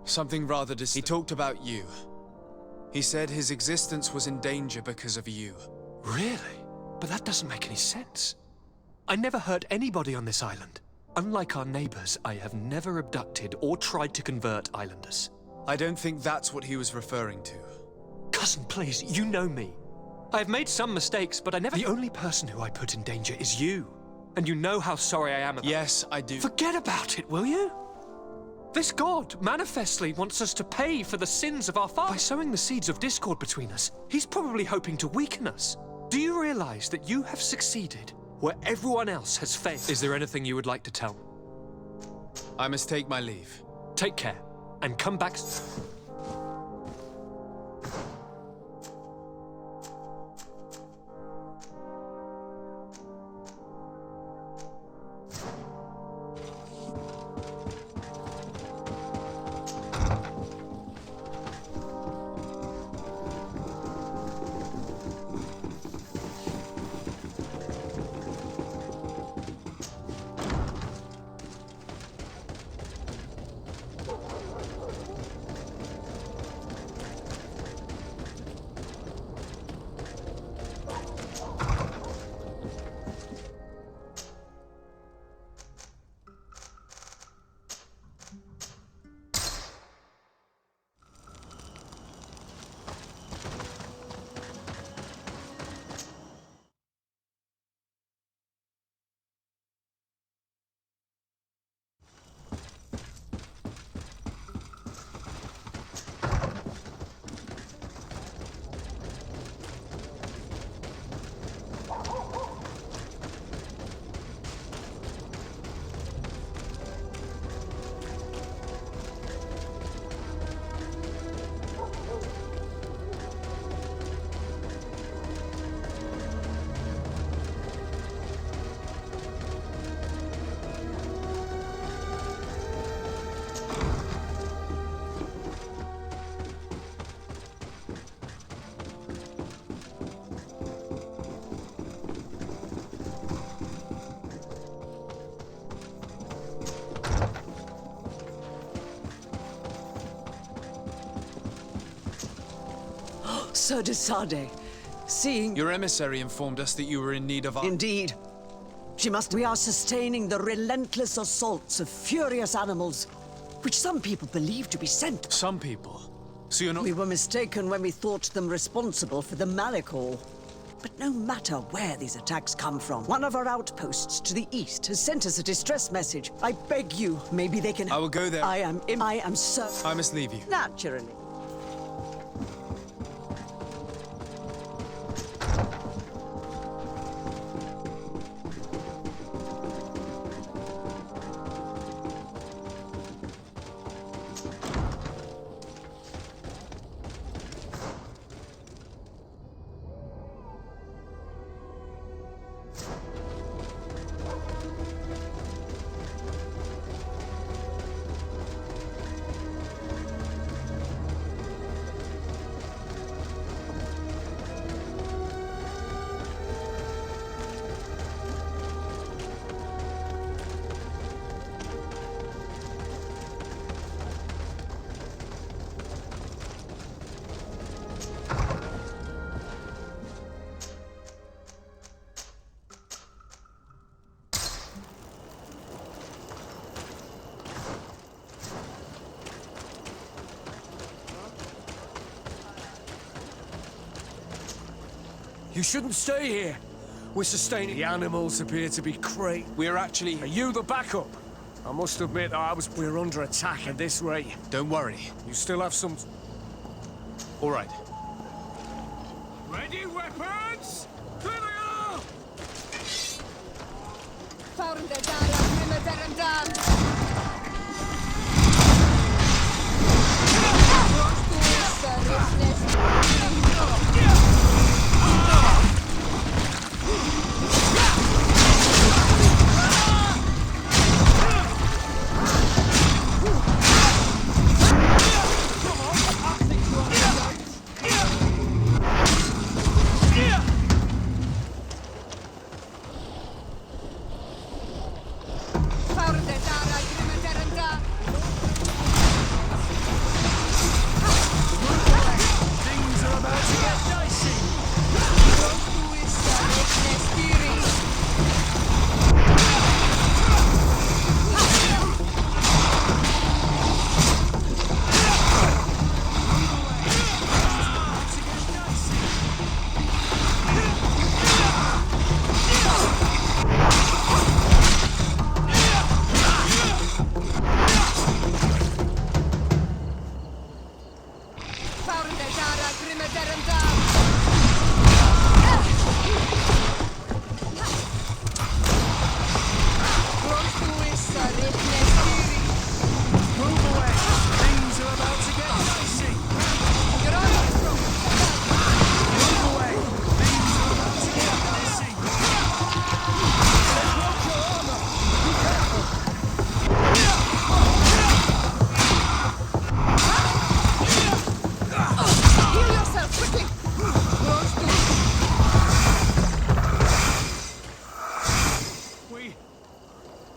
Something rather He talked about you. He said his existence was in danger because of you. Really? But that doesn't make any sense. I never hurt anybody on this island. Unlike our neighbors, I have never abducted or tried to convert islanders. I don't think that's what he was referring to. Cousin, please, you know me. I have made some mistakes, but I never. The only person who I put in danger is you. And you know how sorry I am about. Yes, I do. Forget about it, will you? This god manifestly wants us to pay for the sins of our father. By sowing the seeds of discord between us, he's probably hoping to weaken us. Do you realize that you have succeeded where everyone else has failed? Is there anything you would like to tell me? I must take my leave. Take care, and come back. Sir de Sade, seeing... Your emissary informed us that you were in need of our... Indeed. She must... We are sustaining the relentless assaults of furious animals, which some people believe to be sent. Some people? So you're not... We were mistaken when we thought them responsible for the Malachor. But no matter where these attacks come from, one of our outposts to the east has sent us a distress message. I beg you, maybe they can... I will go there. I am certain... I must leave you. Naturally. You shouldn't stay here. We're sustaining... The animals appear to be crazy. We're actually... Are you the backup? I must admit, we're under attack at this rate. Don't worry. You still have some... All right. Ready, weapons? Here they are!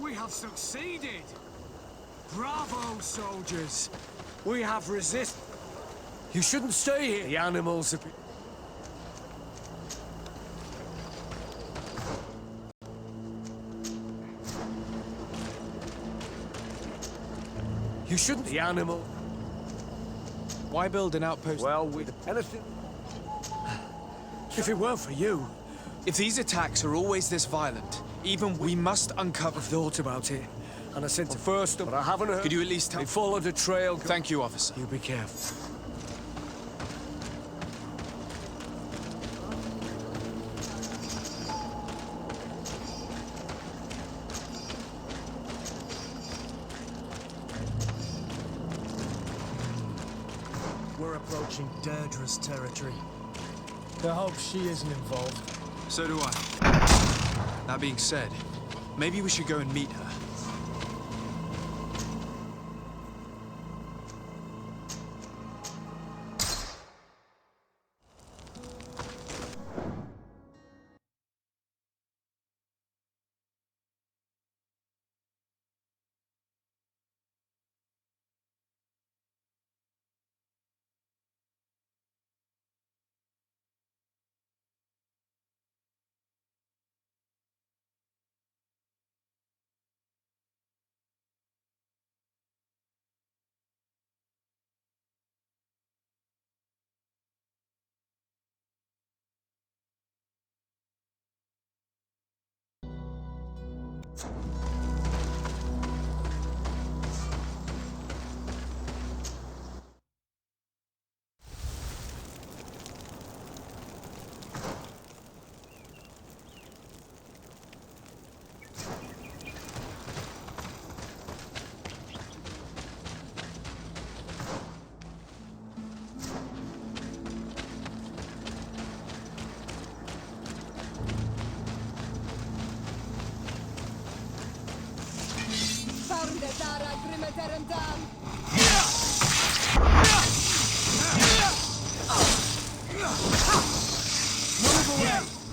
We have succeeded! Bravo, soldiers! We have resisted. You shouldn't stay here. The animals have been... You shouldn't... The animal... Why build an outpost? Well, with anything... If it weren't for you... If these attacks are always this violent, even we must uncover... I've thought about it, and I sent to first, but I haven't heard... Could you at least tell... They followed a trail... Thank you, officer. You be careful. We're approaching Deirdre's territory. I hope she isn't involved. So do I. That being said, maybe we should go and meet her.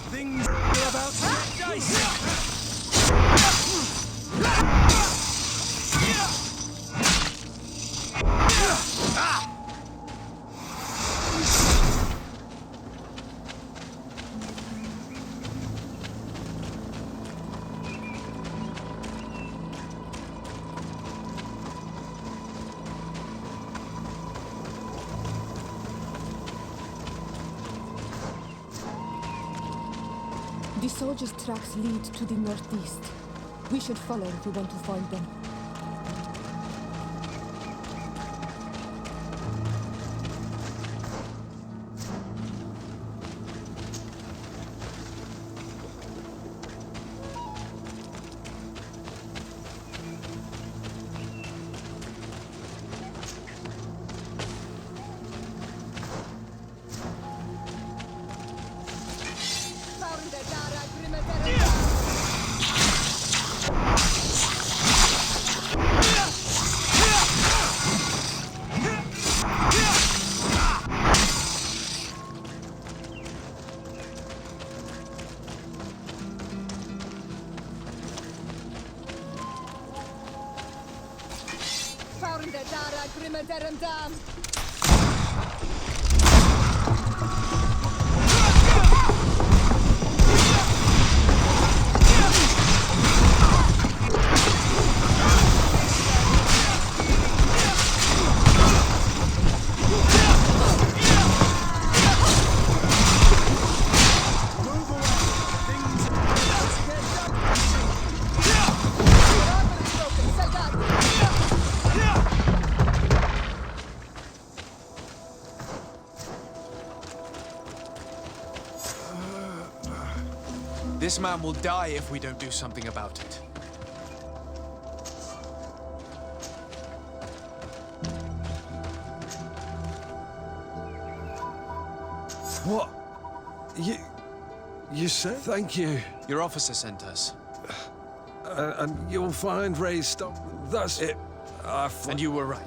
Things are about to get dicey. The soldiers' tracks lead to the northeast. We should follow if we want to find them. This man will die if we don't do something about it. What? You said? Thank you. Your officer sent us. And you'll find Ray's stuff. That's it. And you were right.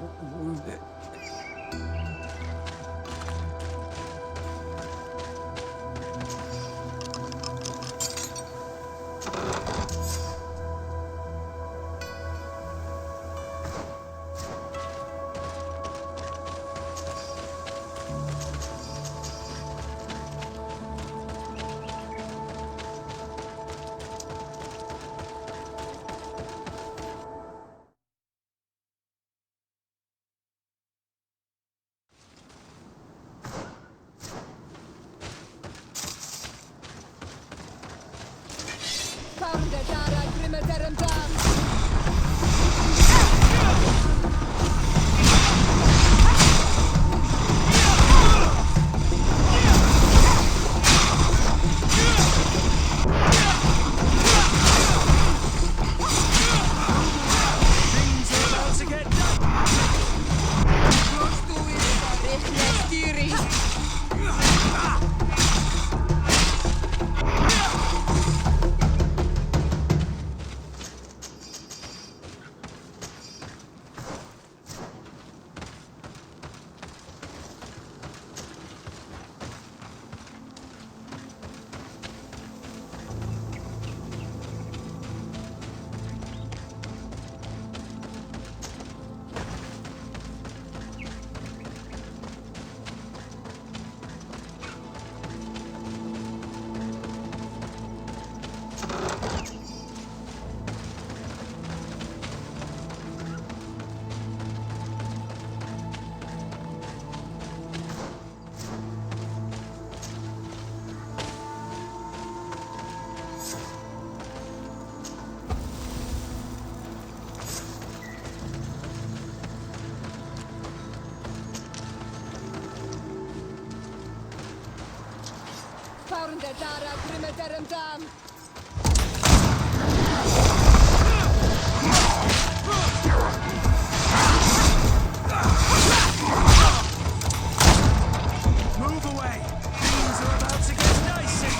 Move away! Things are about to get dicey!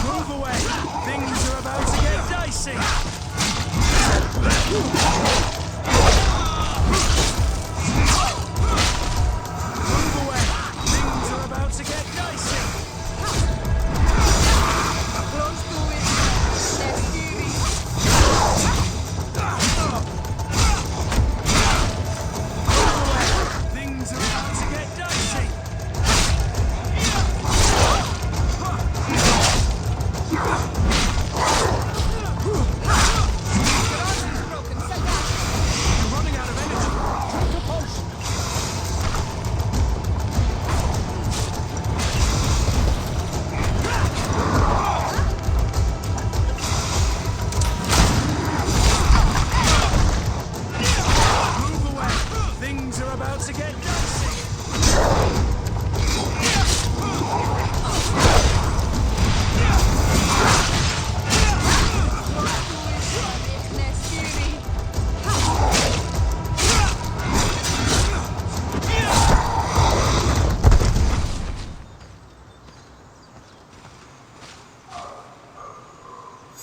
Move away! Things are about to get dicey! Move away! Things are about to get dicey! Things are about to get dicey! You're running out of energy! Drink a potion! Move away! Things are about to get dicey!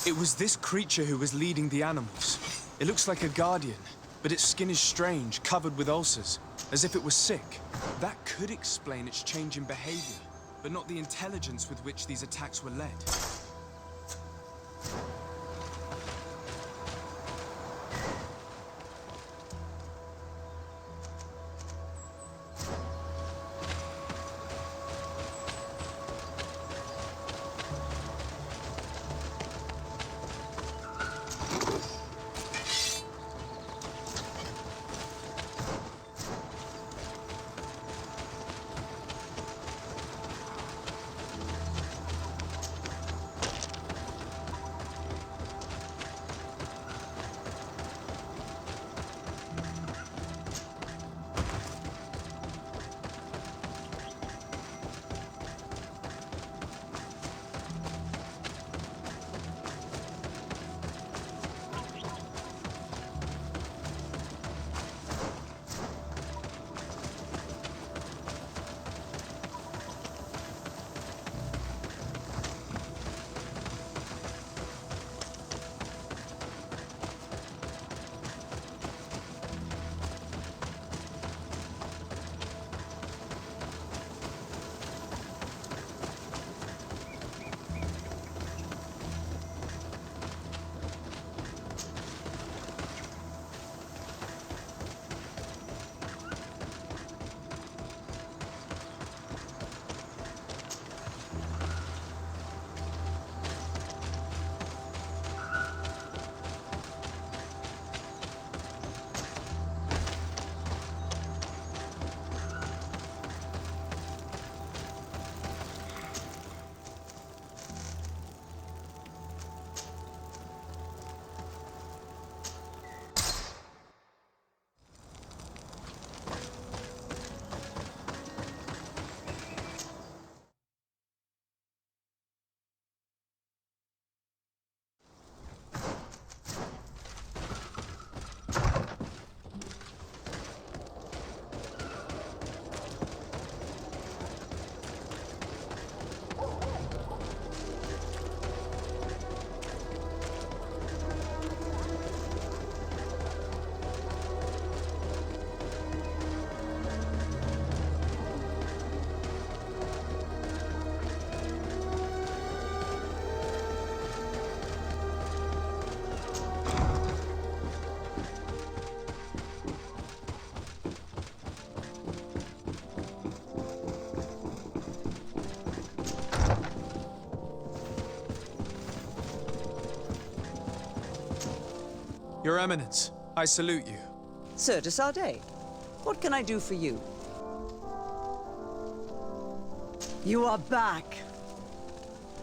It was this creature who was leading the animals. It looks like a guardian, but its skin is strange, covered with ulcers, as if it was sick. That could explain its change in behavior, but not the intelligence with which these attacks were led. Your Eminence, I salute you. Sir de Sardet, what can I do for you? You are back.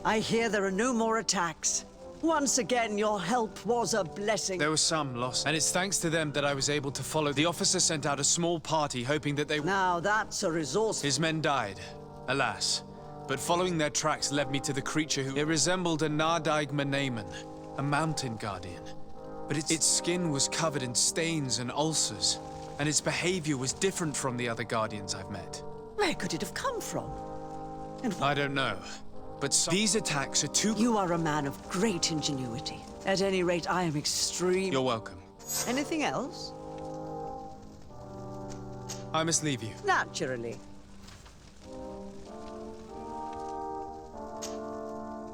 I hear there are no more attacks. Once again, your help was a blessing. There was some loss, and it's thanks to them that I was able to follow. The officer sent out a small party hoping that they... Now that's a resource. His men died, alas. But following their tracks led me to the creature who... It resembled a Nardaig Menaemon, a mountain guardian. But its skin was covered in stains and ulcers, and its behavior was different from the other guardians I've met. Where could it have come from? And I don't know, but these attacks are too... You are a man of great ingenuity. At any rate, I am extreme. You're welcome. Anything else? I must leave you. Naturally.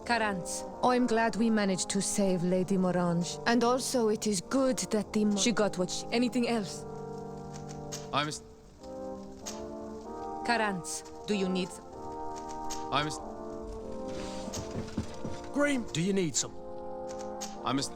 Carantz, I'm glad we managed to save Lady Morange. And also, it is good that she got what she... Anything else? I must... Carantz, do you need... I must... Green, do you need some? I must...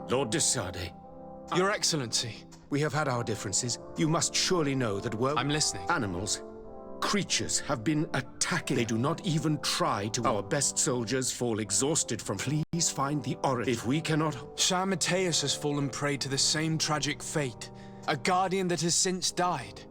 Lord de Sade. Your Excellency. We have had our differences. You must surely know that I'm listening. Animals, creatures have been attacking. They do not even try to... Our best soldiers fall exhausted from... Please find the origin. If we cannot... Shah Mateus has fallen prey to the same tragic fate. A guardian that has since died.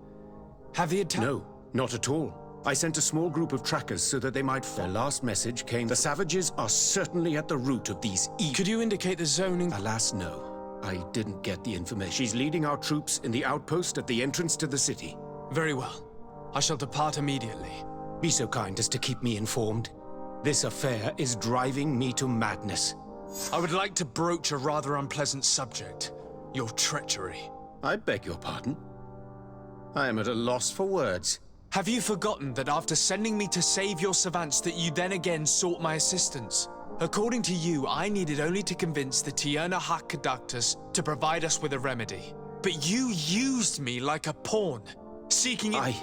Have the attack... No, not at all. I sent a small group of trackers so that they might... Their last message came... The savages are certainly at the root of these evils. Could you indicate the zoning... Alas, no. I didn't get the information. She's leading our troops in the outpost at the entrance to the city. Very well. I shall depart immediately. Be so kind as to keep me informed. This affair is driving me to madness. I would like to broach a rather unpleasant subject. Your treachery. I beg your pardon? I am at a loss for words. Have you forgotten that after sending me to save your savants that you then again sought my assistance? According to you, I needed only to convince the Tierna Hak conductors to provide us with a remedy. But you used me like a pawn, seeking it...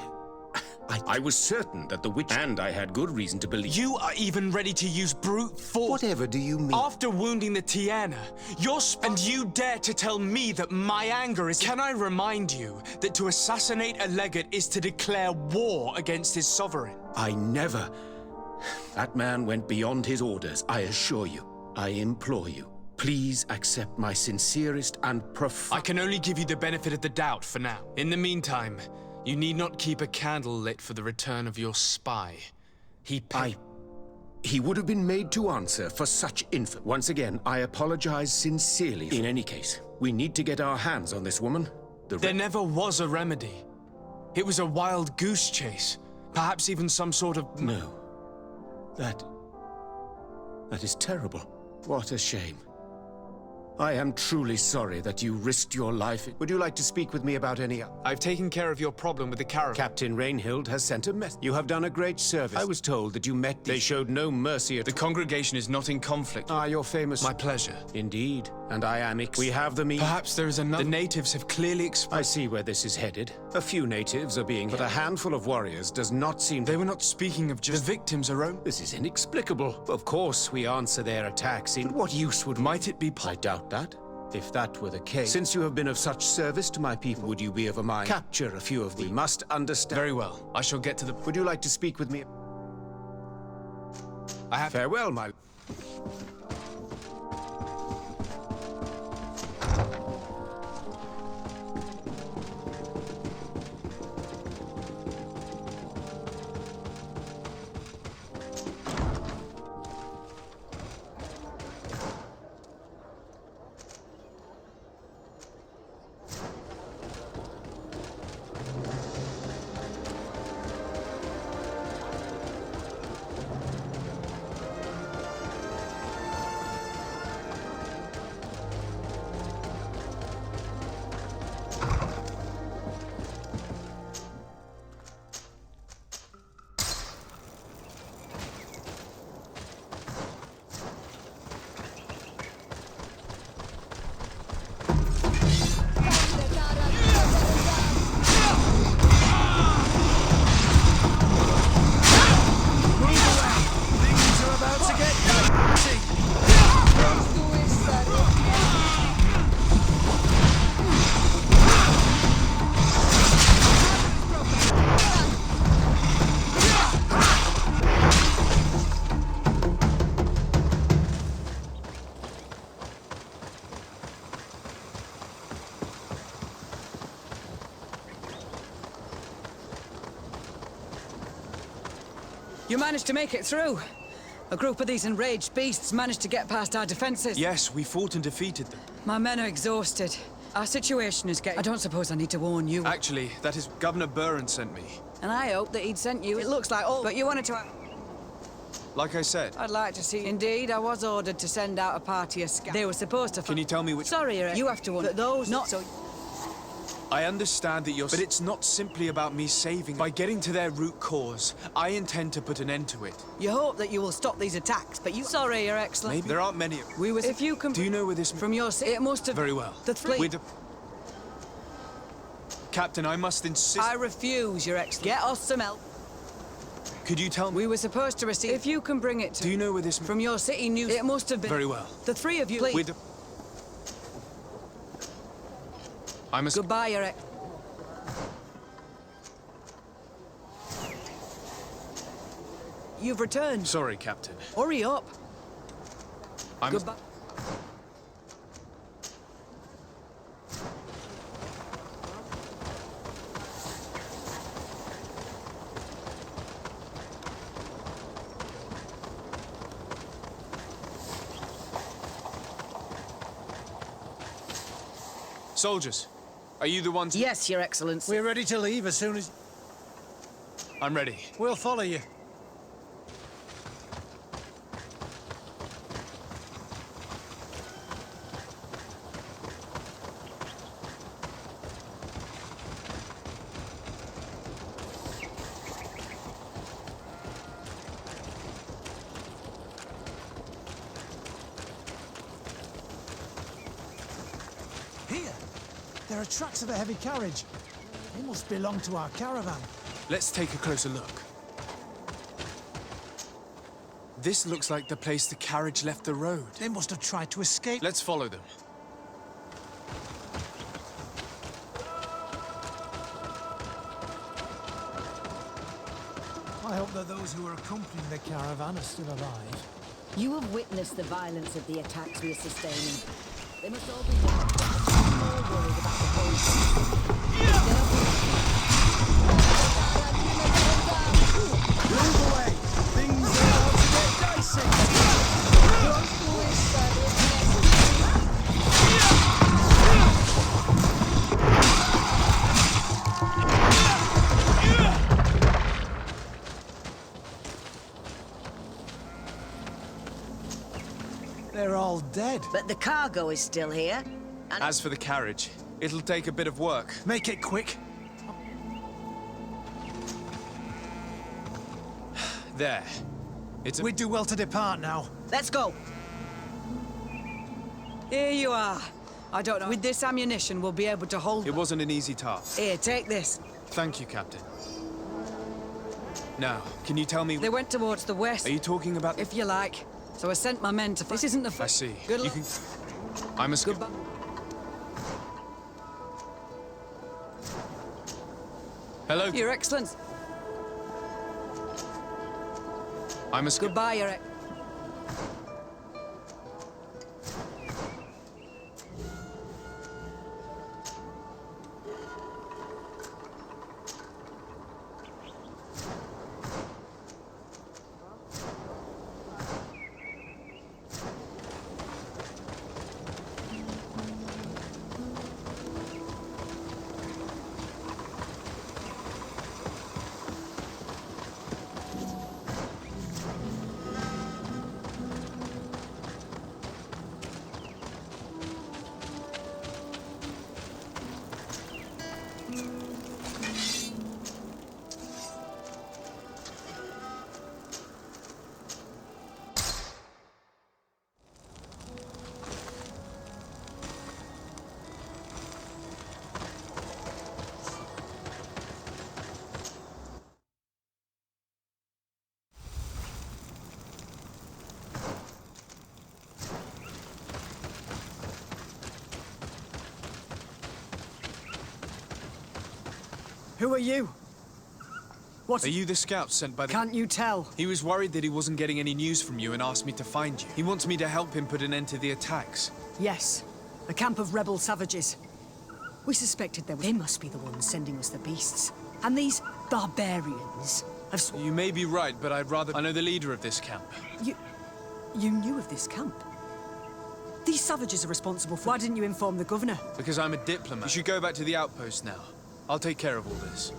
I was certain that the witch... And I had good reason to believe... You are even ready to use brute force... Whatever do you mean? After wounding the Tierna, and you dare to tell me that my anger is... Can I remind you that to assassinate a legate is to declare war against his sovereign? I never... That man went beyond his orders, I assure you. I implore you. Please accept my sincerest and profound... I can only give you the benefit of the doubt for now. In the meantime... You need not keep a candle lit for the return of your spy. He would have been made to answer for such infamy. Once again, I apologize sincerely. In any case, we need to get our hands on this woman. There never was a remedy. It was a wild goose chase. Perhaps even some sort of... No. That is terrible. What a shame. I am truly sorry that you risked your life. Would you like to speak with me about any... I've taken care of your problem with the caravan. Captain Rainhild has sent a message. You have done a great service. I was told that you met... They showed no mercy at... The congregation is not in conflict. Ah, you're famous. My pleasure. Indeed. And I am We have the means. Perhaps there is another... The natives have clearly expressed... I see where this is headed. A few natives are being... But a handful of warriors does not seem... They were not speaking of just... The victims are own... This is inexplicable. Of course we answer their attacks in... But what use would... Might it be... I doubt that. If that were the case, since you have been of such service to my people, would you be of a mind? Capture a few of them. We must understand. Very well. I shall get to the... Would you like to speak with me? I have... Farewell, my... You managed to make it through. A group of these enraged beasts managed to get past our defenses. Yes, we fought and defeated them. My men are exhausted. Our situation is getting... I don't suppose I need to warn you. Actually, that is Governor Buren sent me. And I hope that he'd sent you. It looks like all... But you wanted to... Like I said. I'd like to see... Indeed, I was ordered to send out a party of scouts. They were supposed to... Can you tell me which... Sorry, you have to... But those... Not so... I understand that you're... But it's not simply about me saving... By getting to their root cause, I intend to put an end to it. You hope that you will stop these attacks, but you... Sorry, Your Excellency. Maybe. There aren't many... We was... If you can... Do you know where this... From your... It must have... Very well. The three... Captain, I must insist... I refuse, Your Excellency. Get us some help. Could you tell me... We were supposed to receive... If you can bring it to... Do you know where this... From your city news... It must have been... Very well. The three of you... Please. I must... Goodbye, Your Excellency. You've returned. Sorry, Captain. Hurry up. I'm... Goodbye. Soldiers, are you the ones... Yes, Your Excellency. We're ready to leave as soon as... I'm ready. We'll follow you. There are tracks of a heavy carriage. They must belong to our caravan. Let's take a closer look. This looks like the place the carriage left the road. They must have tried to escape. Let's follow them. I hope that those who are accompanying the caravan are still alive. You have witnessed the violence of the attacks we are sustaining. They must all be more worried about the poison. Move away! Things are about to get dicey! They're all dead. dead. But the cargo is still here. And As for the carriage, it'll take a bit of work. Make it quick. There. We'd do well to depart now. let's go. Here you are. I don't know. With this ammunition, we'll be able to hold It them. wasn't an easy task. Here, take this. Thank you, Captain. Now, can you tell me... They went towards the west. Are you talking about... If you like. So I sent my men to... This isn't the... I see. Good You luck. can... I'm a... Goodbye. Hello? Your Excellency. I'm a... Goodbye, Your Excellency. Who are you? What? Are you the scout sent by the... Can't you tell? He was worried that he wasn't getting any news from you and asked me to find you. He wants me to help him put an end to the attacks. Yes. A camp of rebel savages. We suspected they must be the ones sending us the beasts. And these barbarians have... You may be right, but I'd rather... I know the leader of this camp. You knew of this camp? These savages are responsible for... Why didn't you inform the governor? Because I'm a diplomat. You should go back to the outpost now. I'll take care of all this.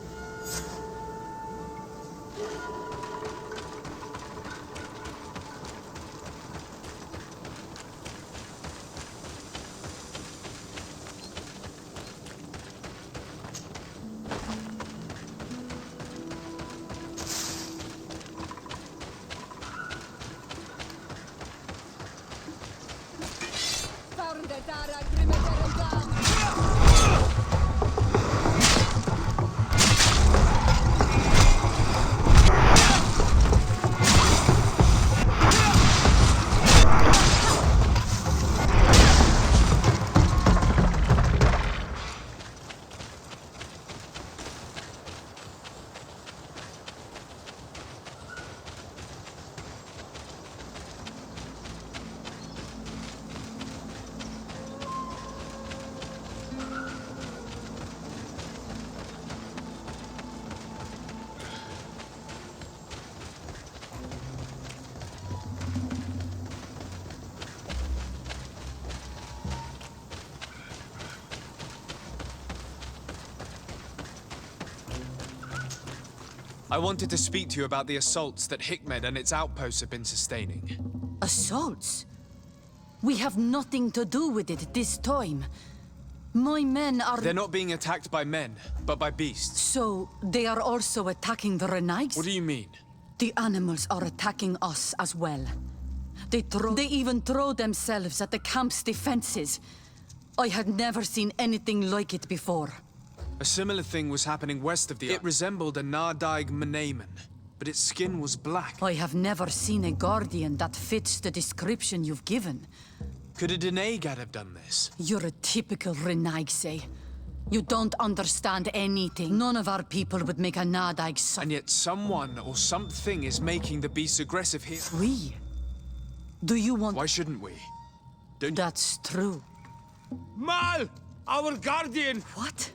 I wanted to speak to you about the assaults that Hikmed and its outposts have been sustaining. Assaults? We have nothing to do with it this time. My men are... They're not being attacked by men, but by beasts. So, they are also attacking the Renaiks? What do you mean? The animals are attacking us as well. They even throw themselves at the camp's defenses. I had never seen anything like it before. A similar thing was happening west of the... It resembled a Nardaig Mnemen, but its skin was black. I have never seen a guardian that fits the description you've given. Could a Denegad have done this? You're a typical Renaigse. You don't understand anything. None of our people would make a Nardaig so... And yet someone or something is making the beasts aggressive here. We? Do you want... Why shouldn't we? That's true. Mal! Our guardian! What?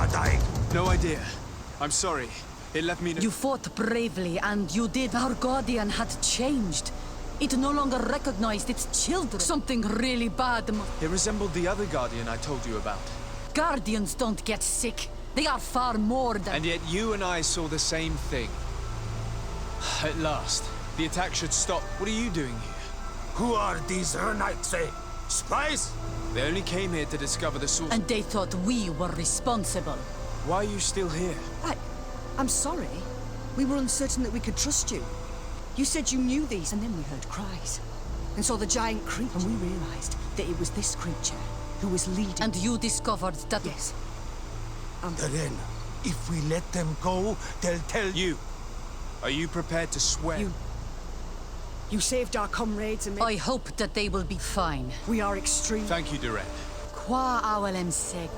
are dying. No idea. I'm sorry. It left me no... You fought bravely, and you did. Our Guardian had changed. It no longer recognized its children. Something really bad. It resembled the other Guardian I told you about. Guardians don't get sick. They are far more than... And yet you and I saw the same thing. At last. The attack should stop. What are you doing here? Who are these Renaitse? Spies? They only came here to discover the source. And they thought we were responsible. Why are you still here? I'm sorry. We were uncertain that we could trust you. You said you knew these, and then we heard cries. And saw the giant creature. And we realized that it was this creature who was leading... And you discovered that... Yes. Then, if we let them go, they'll tell you. Are you prepared to swear? You saved our comrades and... I hope that they will be fine. We are extreme. Thank you, Duret. Qua awalem seg.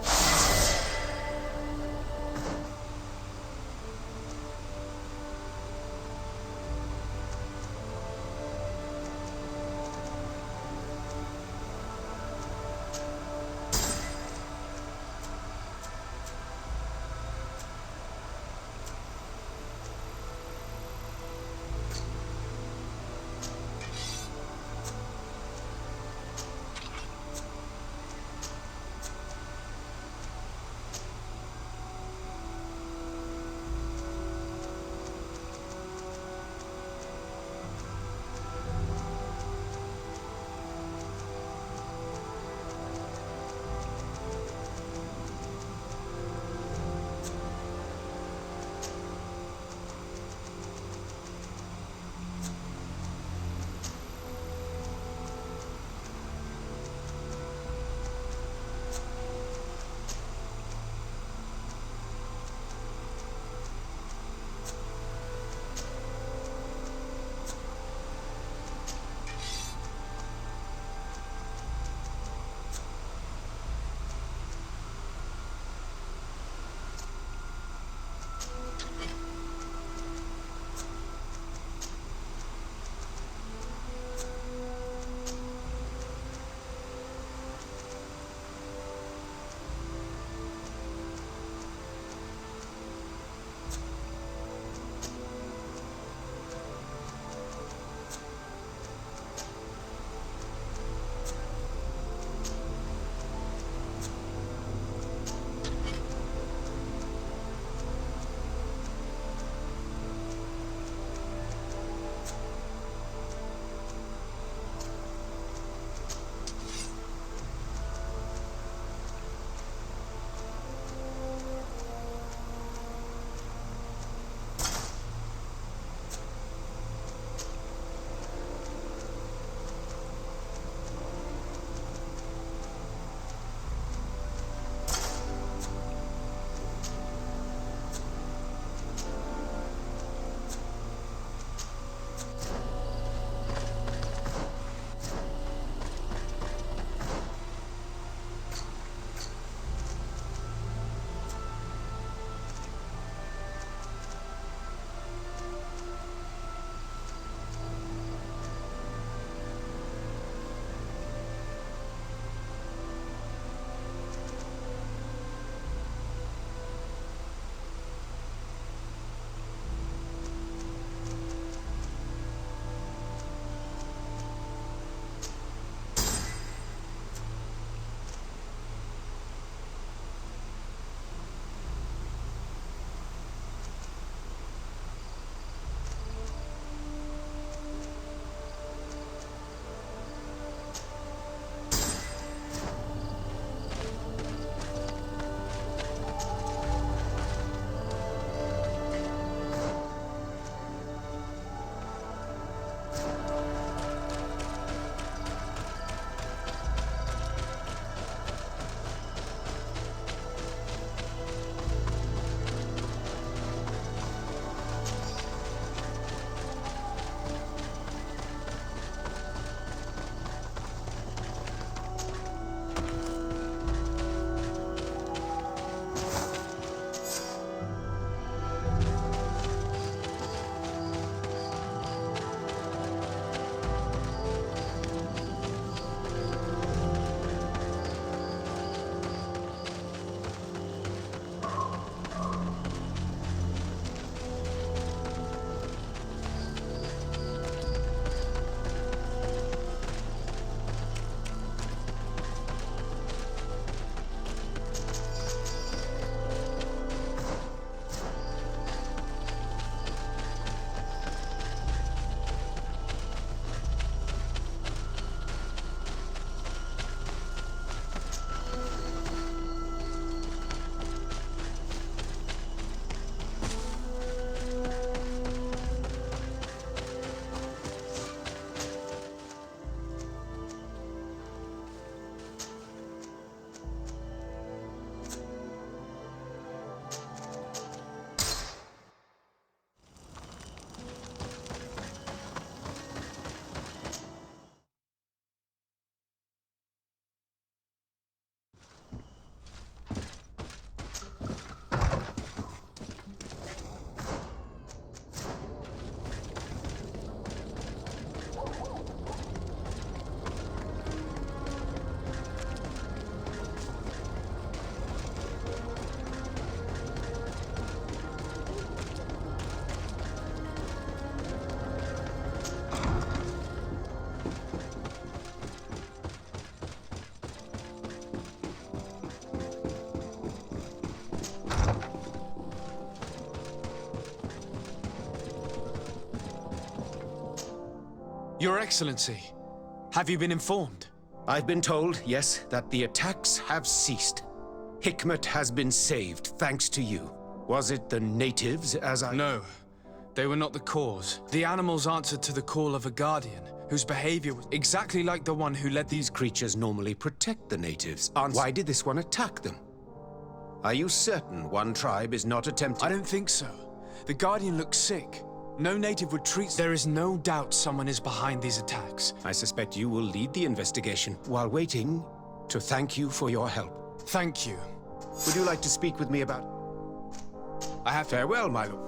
Your Excellency, have you been informed? I've been told, yes, that the attacks have ceased. Hikmet has been saved, thanks to you. Was it the natives, as I... No, they were not the cause. The animals answered to the call of a guardian, whose behavior was exactly like the one who led These creatures normally protect the natives. Why did this one attack them? Are you certain one tribe is not attempting... I don't think so. The guardian looks sick. No native would treat... There is no doubt someone is behind these attacks. I suspect you will lead the investigation while waiting to thank you for your help. Thank you. Would you like to speak with me about... I have... Farewell, my lord.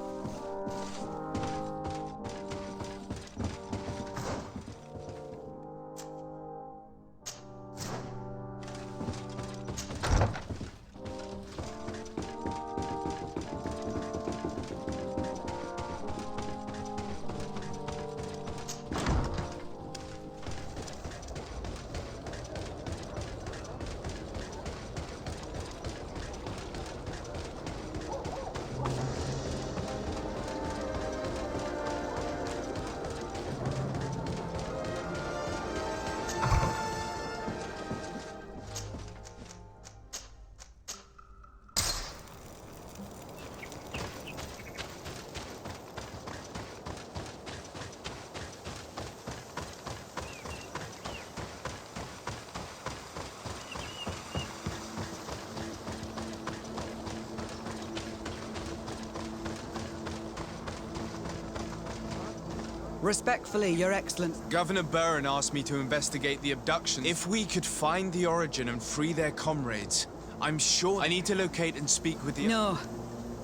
Respectfully, Your Excellency. Governor Burren asked me to investigate the abduction. If we could find the origin and free their comrades, I'm sure... I need to locate and speak with the... No,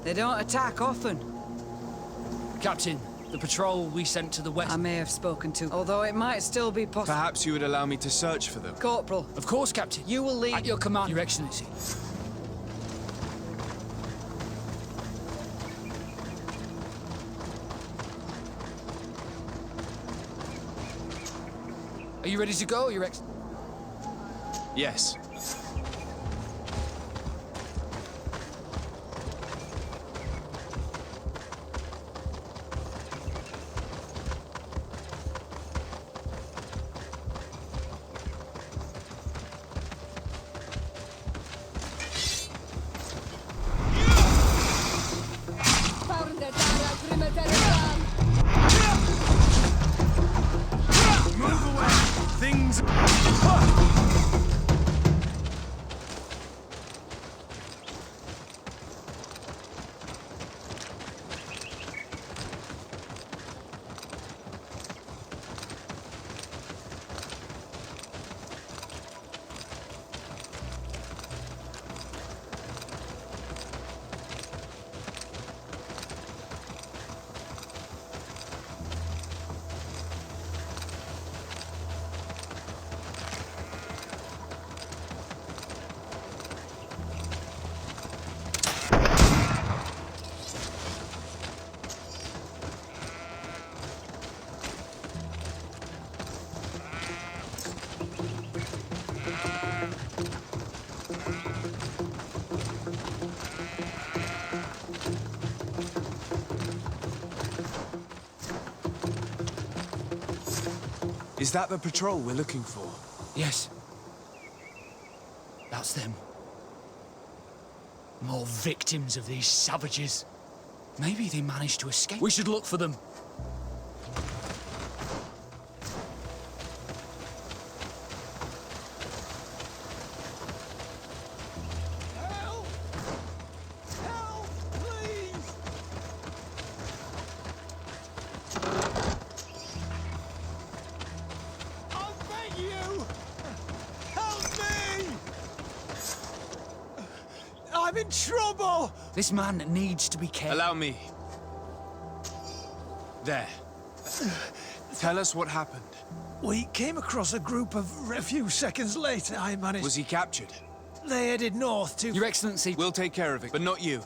they don't attack often. Captain, the patrol we sent to the west... I may have spoken to, although it might still be possible. Perhaps you would allow me to search for them. Corporal. Of course, Captain. You will lead... At your command, Your Excellency. Are you ready to go, Your Excellency? Yes. Move away! Things... Is that the patrol we're looking for? Yes. That's them. More victims of these savages. Maybe they managed to escape. We should look for them. I'm in trouble! This man needs to be careful. Allow me. There. Tell us what happened. We came across a group of... A few seconds later, I managed... Was he captured? They headed north to... Your Excellency... We'll take care of it, but not you.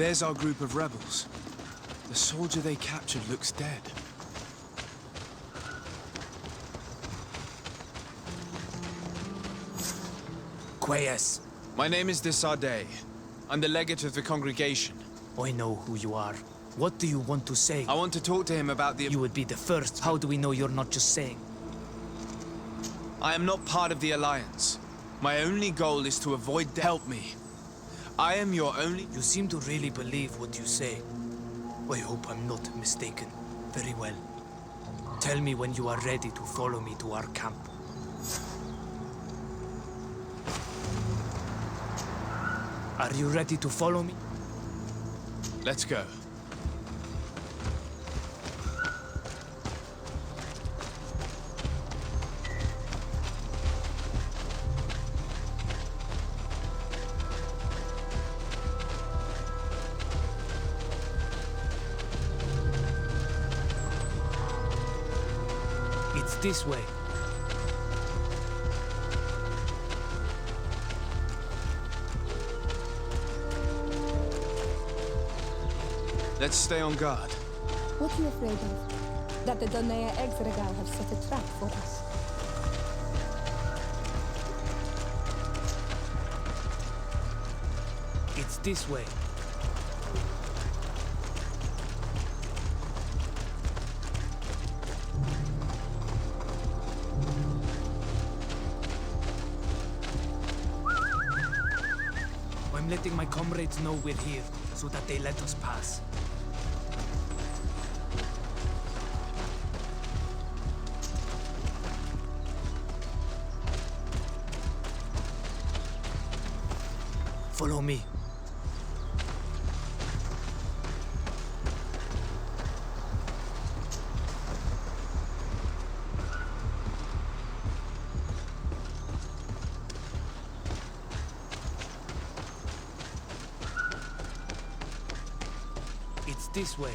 There's our group of rebels. The soldier they captured looks dead. Quayas. My name is de Sardet. I'm the legate of the congregation. I know who you are. What do you want to say? I want to talk to him about the... You would be the first. How do we know you're not just saying? I am not part of the Alliance. My only goal is to avoid... Help me. I am your only... You seem to really believe what you say. I hope I'm not mistaken. Very well. Tell me when you are ready to follow me to our camp. Are you ready to follow me? Let's go. It's this way. Let's stay on guard. What are you afraid of? That the Donea Exregal have set a trap for us. It's this way. I'm letting my comrades know we're here, so that they let us pass. Follow me. It's this way.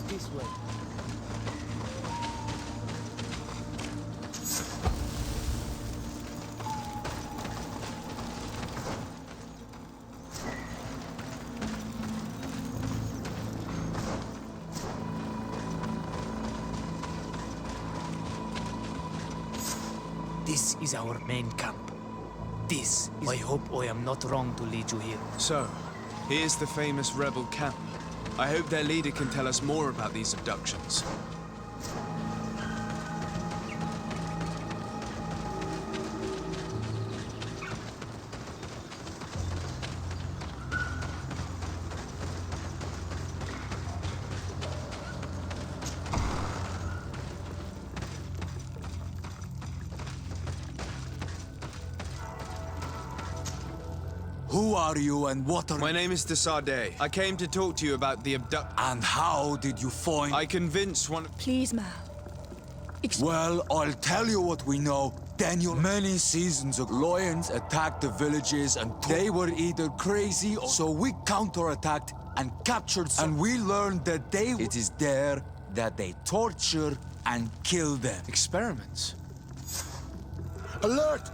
This way. This is our main camp. This is... I hope I am not wrong to lead you here. So, here's the famous rebel camp. I hope their leader can tell us more about these abductions. Who are you and what are... My name is de Sardet. I came to talk to you about the And how did you find... I convinced one... Please, Mal. Well, I'll tell you what we know. Daniel, many seasons ago, lions attacked the villages and they were either crazy or... So we counterattacked and captured some... And we learned that they... It is there that they torture and kill them. Experiments? Alert!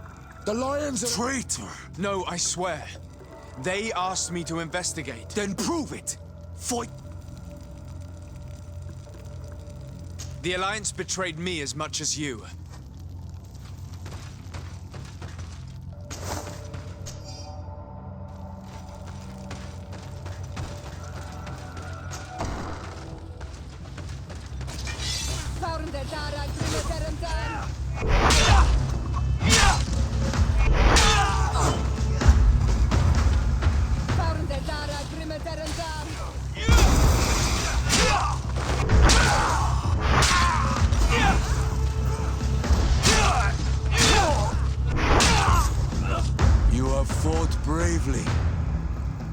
The lions are... Traitor! No, I swear. They asked me to investigate. Then prove it! Fight! The Alliance betrayed me as much as you. bravely.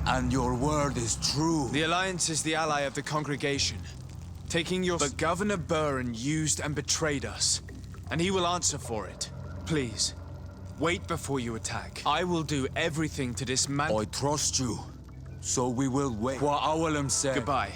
And your word is true. The Alliance is the ally of the congregation. Taking your... But Governor Burren used and betrayed us. And he will answer for it. Please, wait before you attack. I will do everything to dismantle... I trust you. So we will wait. What Awalum said. Goodbye.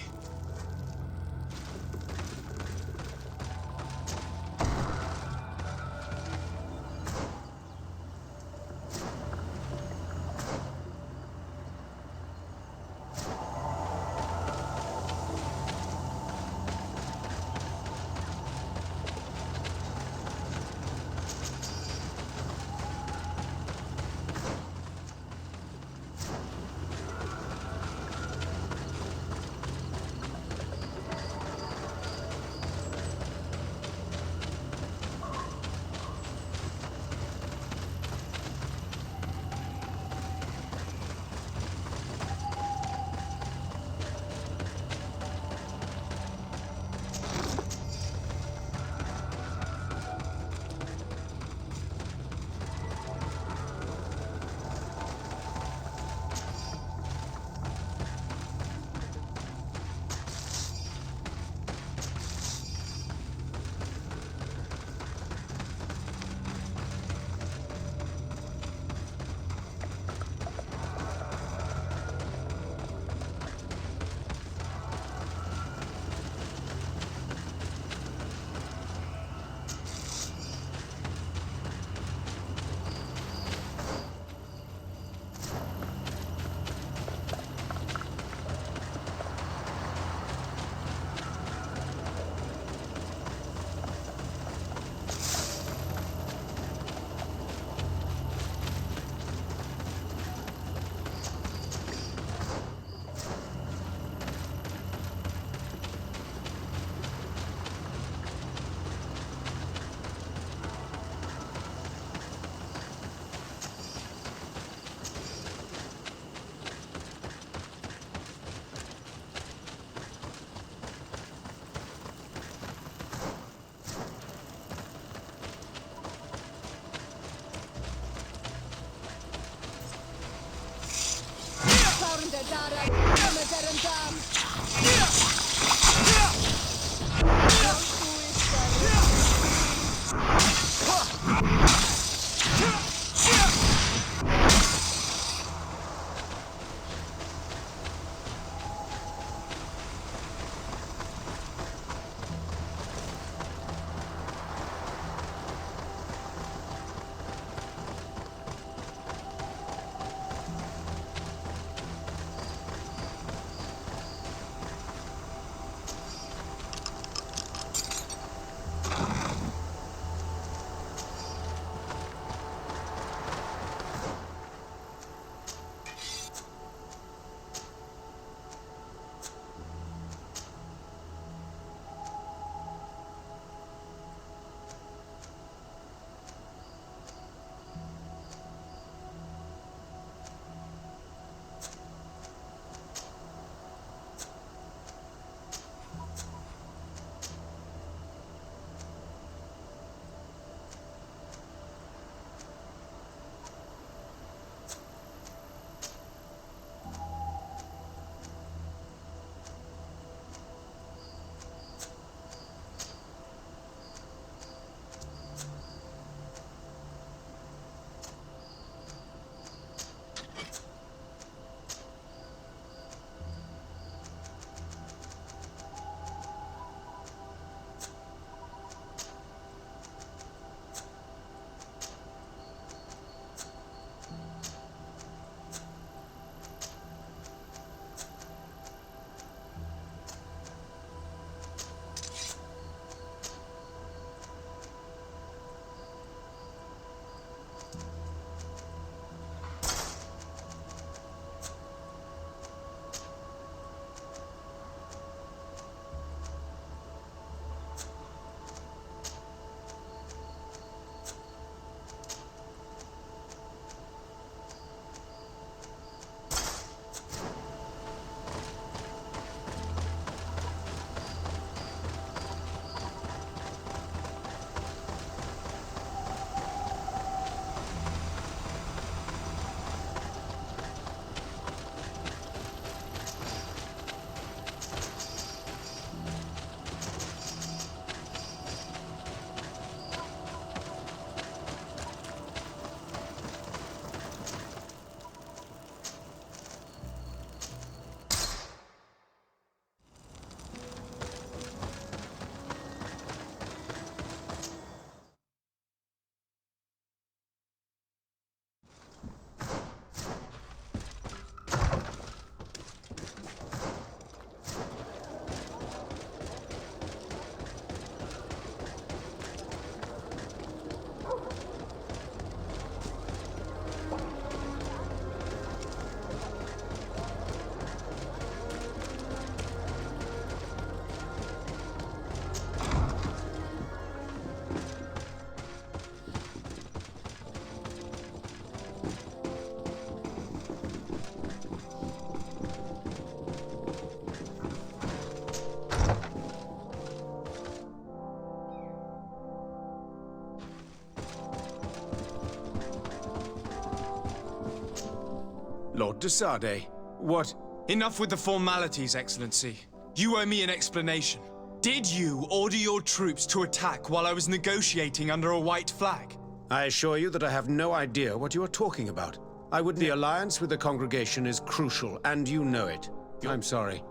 Lord de Sade, what? Enough with the formalities, Excellency. You owe me an explanation. Did you order your troops to attack while I was negotiating under a white flag? I assure you that I have no idea what you are talking about. The alliance with the congregation is crucial, and you know it. I'm sorry.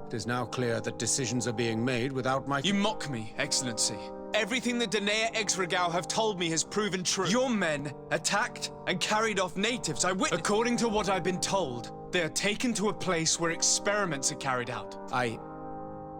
It is now clear that decisions are being made without my... You mock me, Excellency. Everything the Danea Exregao have told me has proven true. Your men attacked and carried off natives. According to what I've been told, they are taken to a place where experiments are carried out.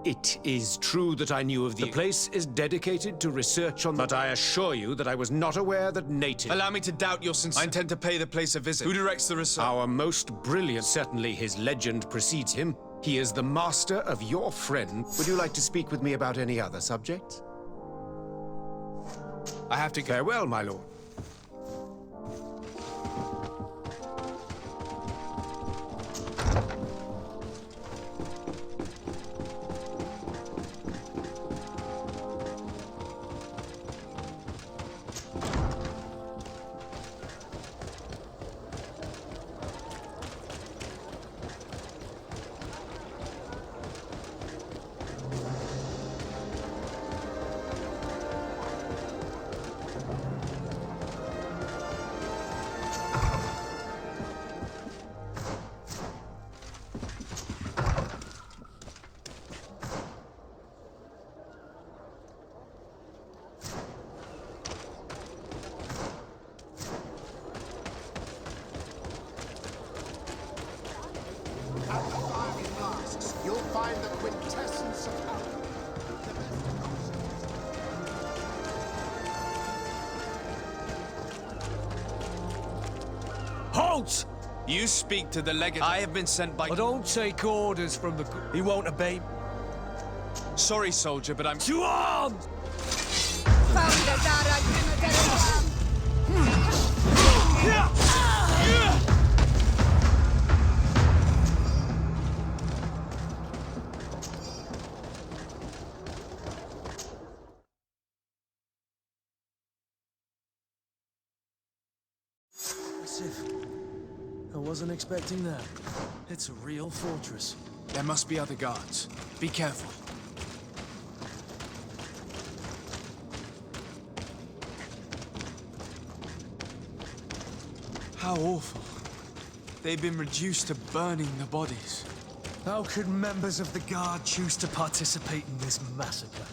It is true that I knew of the place is dedicated to research on... But I assure you that I was not aware that natives... Allow me to doubt your sincerity. I intend to pay the place a visit. Who directs the research? Our most brilliant. Certainly his legend precedes him. He is the master of your friend. Would you like to speak with me about any other subjects? I have to go. Farewell, my lord. Halt! You speak to the legate. I have been sent by... I don't take orders from the... He won't obey. Sorry, soldier, but I'm... To arms! I wasn't expecting that. It's a real fortress. There must be other guards. Be careful. How awful. They've been reduced to burning the bodies. How could members of the Guard choose to participate in this massacre?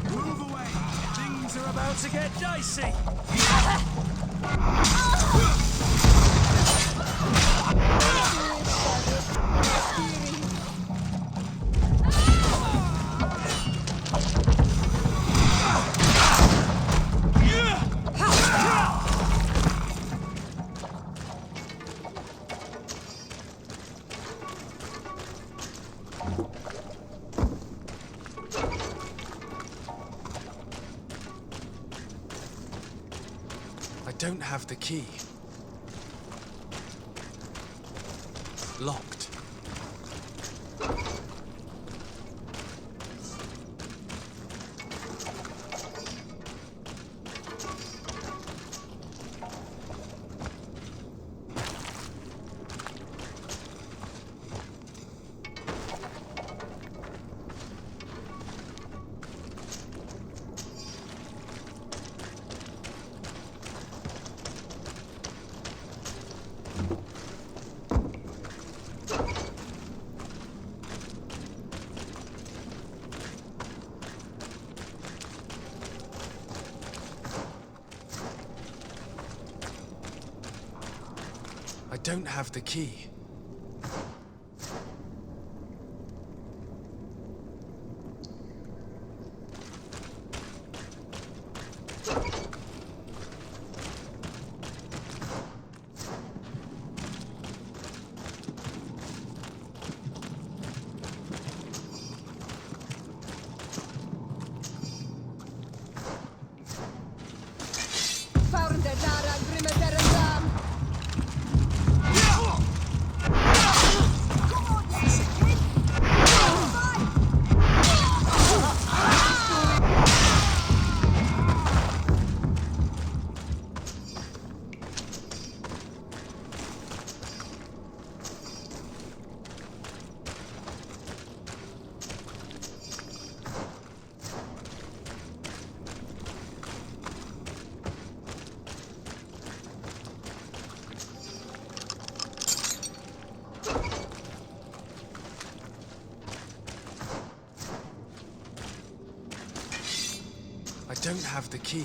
Move away! Things are about to get dicey! I don't have the key. Locked. don't have the key. I don't have the key.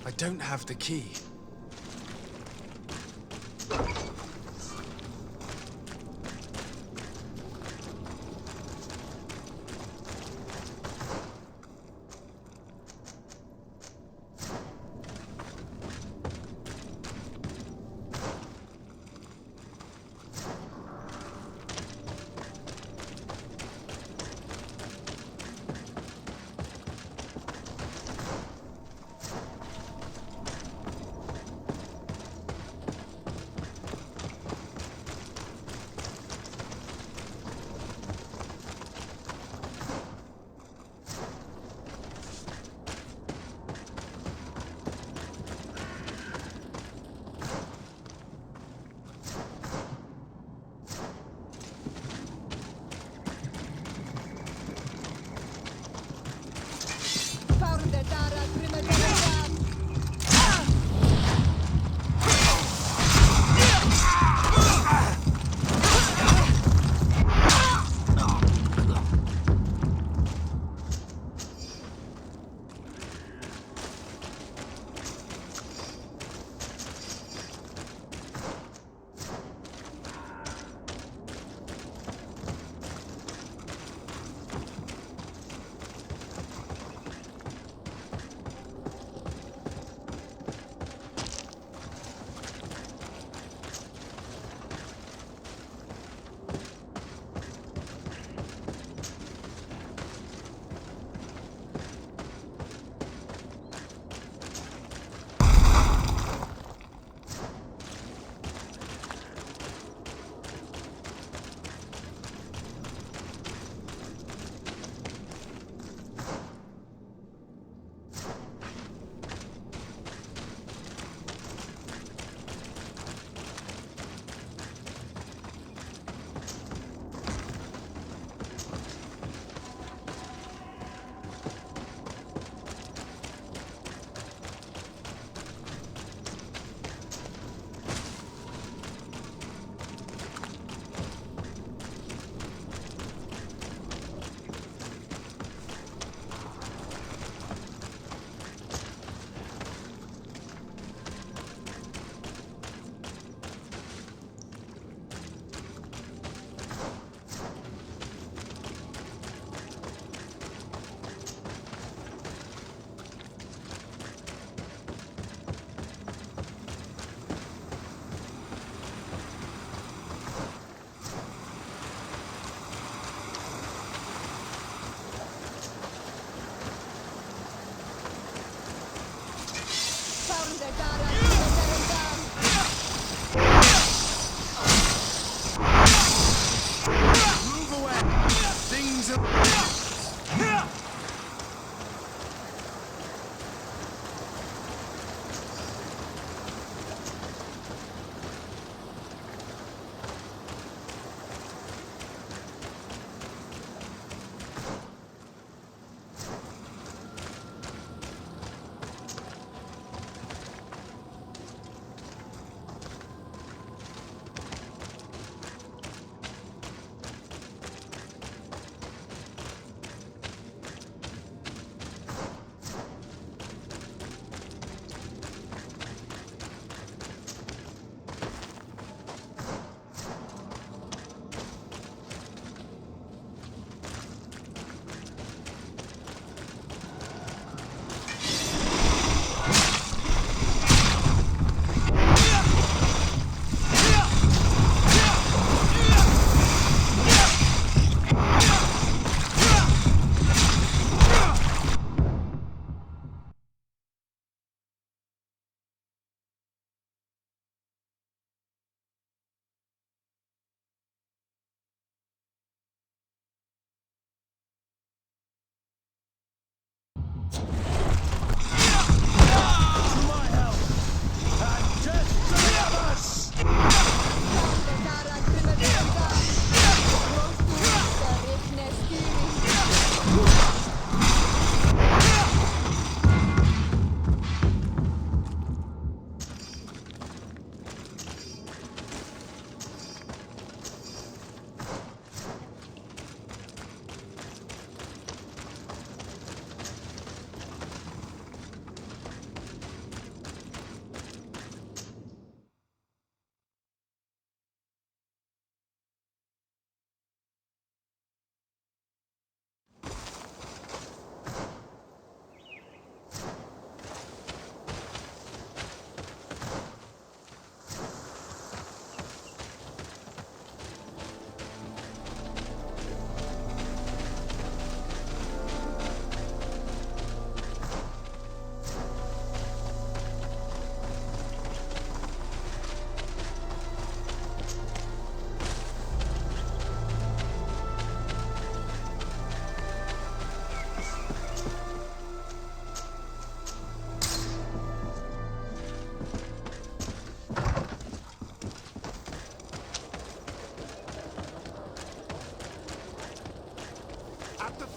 I don't have the key.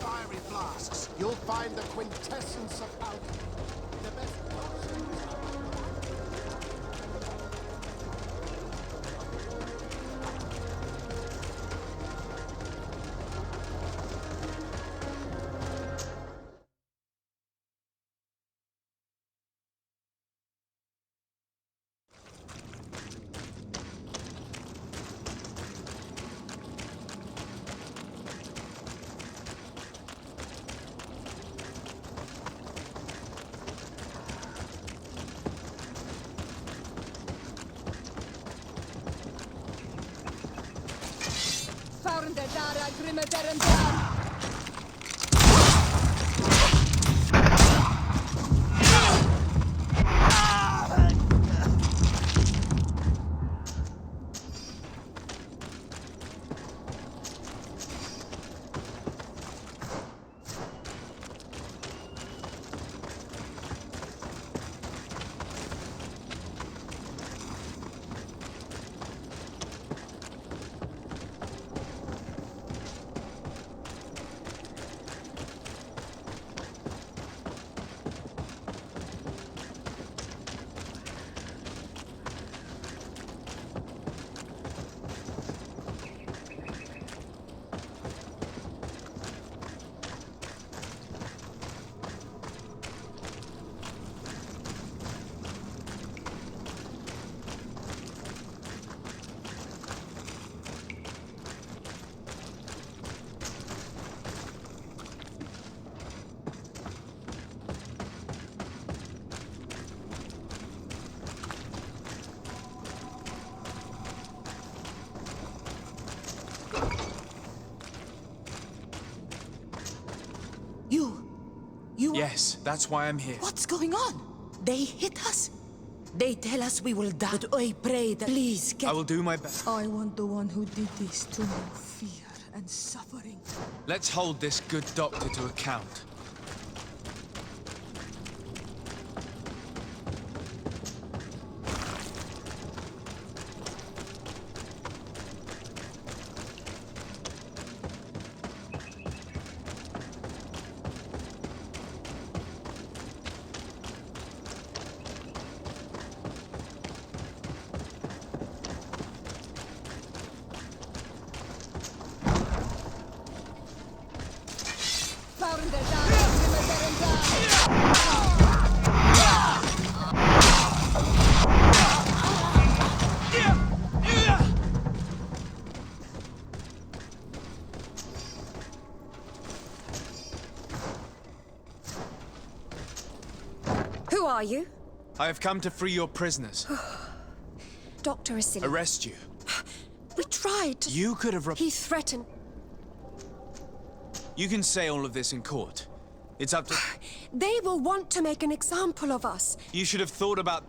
fiery flasks, you'll find the quintessence of alchemy. The best potions. Dara Grimmederendan. Yes, that's why I'm here. What's going on? They hit us. They tell us we will die. But I pray that please get... I will do my best. I want the one who did this to know fear and suffering. Let's hold this good doctor to account. Who are you? I have come to free your prisoners. Dr. Asili. Arrest you. We tried to... You could have... He threatened... You can say all of this in court. It's up to... They will want to make an example of us. You should have thought about...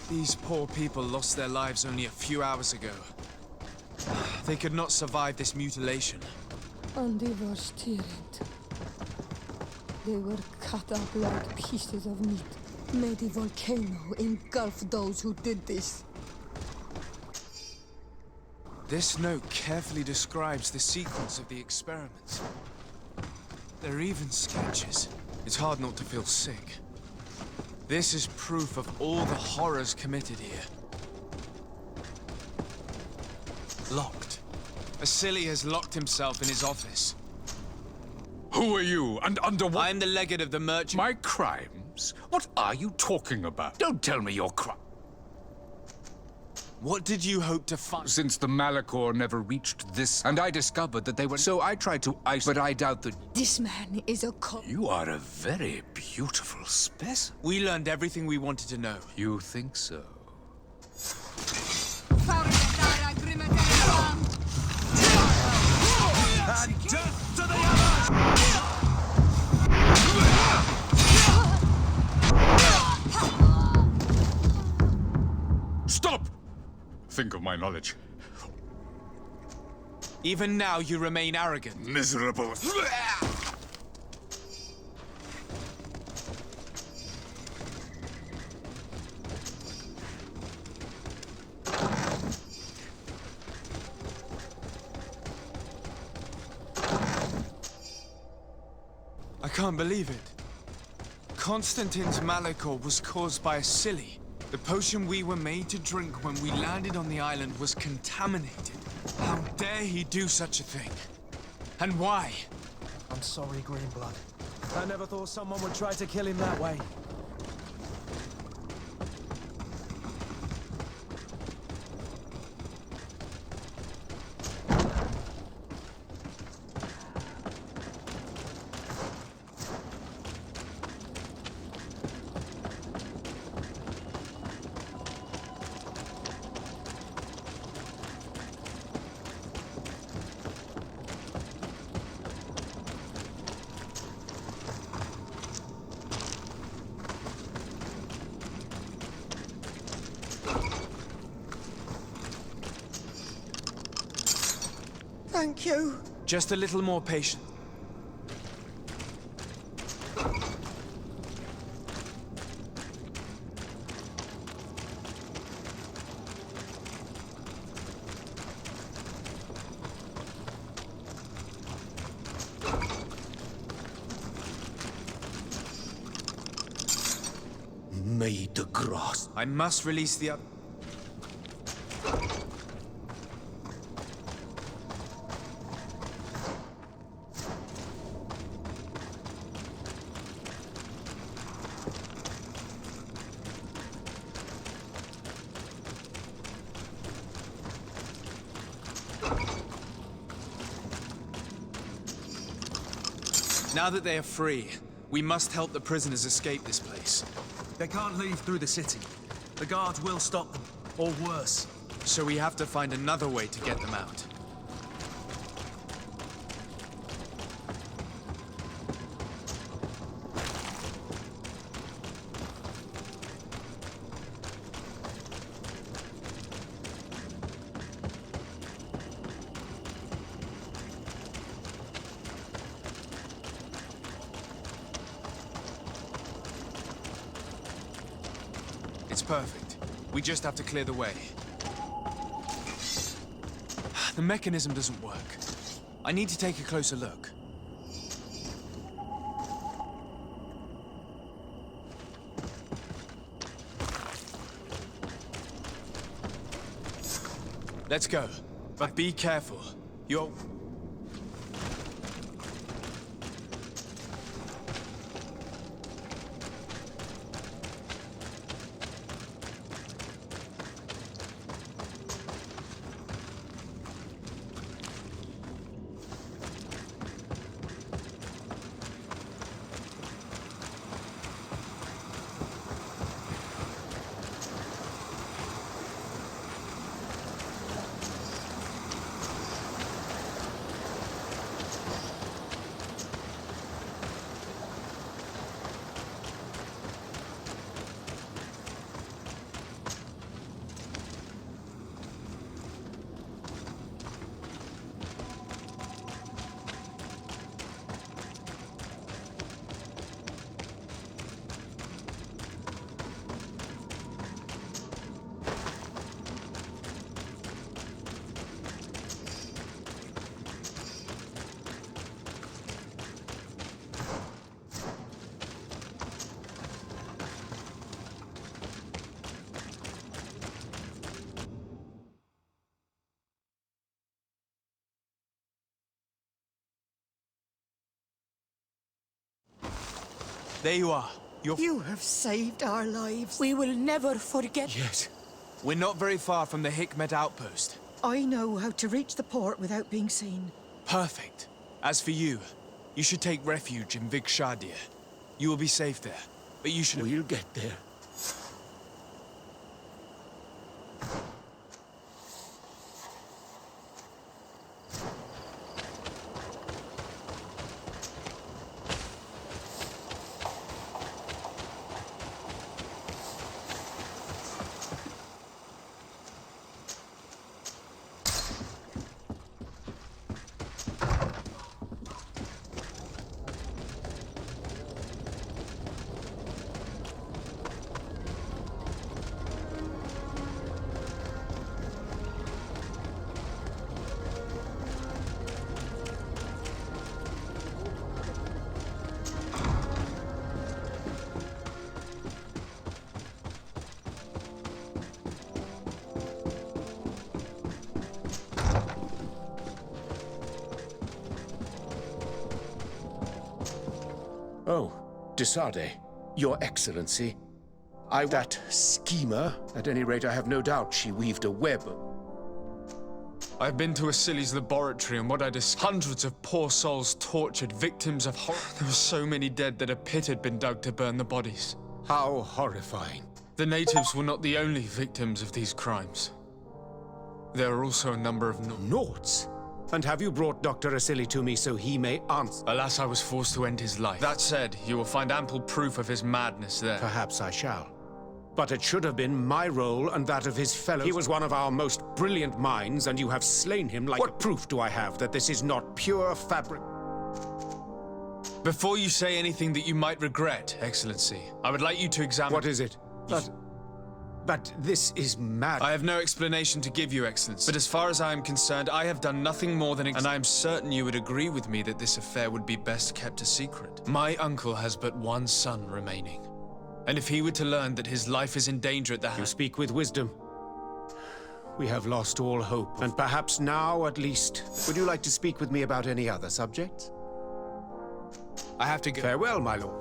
These poor people lost their lives only a few hours ago. They could not survive this mutilation. And they were stirred. They were cut up like pieces of meat. May the volcano engulf those who did this. This note carefully describes the sequence of the experiments. There are even sketches. It's hard not to feel sick. This is proof of all the horrors committed here. Locked. Asili has locked himself in his office. Who are you, and under what— I'm the legate of the merchant— My crimes? What are you talking about? Don't tell me your crime. What did you hope to find? Since the Malachor never reached this, and I discovered that they were— So I tried to isolate, but I doubt that— This man is a cop. You are a very beautiful specimen. We learned everything we wanted to know. You think so? Think of my knowledge. Even now, you remain arrogant. Miserable. I can't believe it. Constantine's malachor was caused by a silly. The potion we were made to drink when we landed on the island was contaminated. How dare he do such a thing? And why? I'm sorry, Greenblood. I never thought someone would try to kill him that way. Thank you. Just a little more patient. May the grass. I must release the Now that they are free, we must help the prisoners escape this place. They can't leave through the city. The guards will stop them, or worse. So we have to find another way to get them out. It's perfect. We just have to clear the way. The mechanism doesn't work. I need to take a closer look. Let's go. But be careful. You're... There you are. You have saved our lives. We will never forget. Yes. We're not very far from the Hikmet outpost. I know how to reach the port without being seen. Perfect. As for you, you should take refuge in Vikshadir. You will be safe there, but you should... We'll get there. Oh, Desade, Your Excellency. That schemer, at any rate I have no doubt she weaved a web. I've been to Asili's laboratory and what I discovered. Hundreds of poor souls tortured, victims of horror. There were so many dead that a pit had been dug to burn the bodies. How horrifying. The natives were not the only victims of these crimes. There are also a number of Naughts? And have you brought Dr. Asili to me so he may answer? Alas, I was forced to end his life. That said, you will find ample proof of his madness there. Perhaps I shall. But it should have been my role and that of his fellows. He was one of our most brilliant minds, and you have slain him like... What proof do I have that this is not pure fabric? Before you say anything that you might regret, Excellency, I would like you to examine... What is it? But this is mad. I have no explanation to give you, Excellency. But as far as I am concerned, I have done nothing more than... And I am certain you would agree with me that this affair would be best kept a secret. My uncle has but one son remaining. And if he were to learn that his life is in danger at the hand... You speak with wisdom. We have lost all hope, and perhaps now, at least... Would you like to speak with me about any other subjects? I have to go. Farewell, my lord.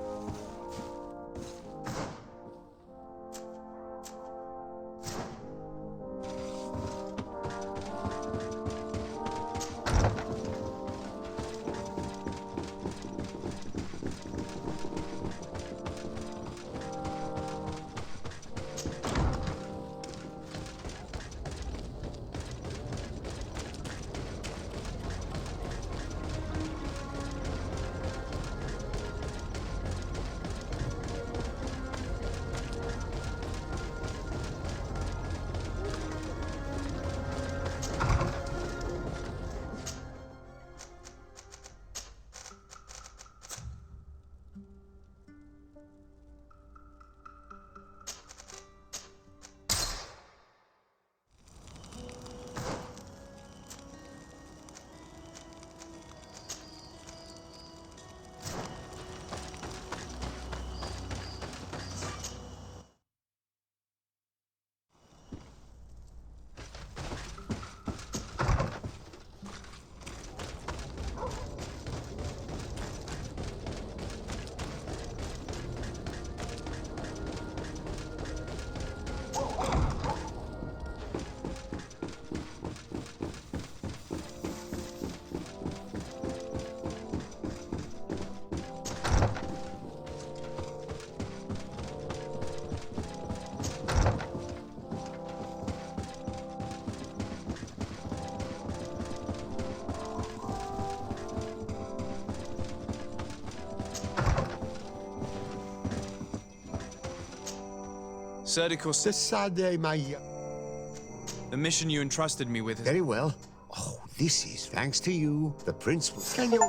The mission you entrusted me with is... Very well. Oh, this is thanks to you. The prince will... Can you...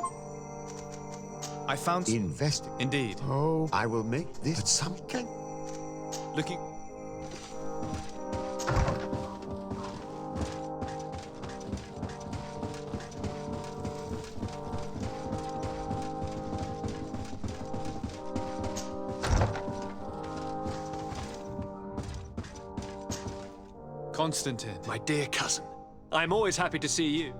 I found... Invest. Indeed. Oh, I will make this... But some can... Looking... Constantine. My dear cousin, I'm always happy to see you.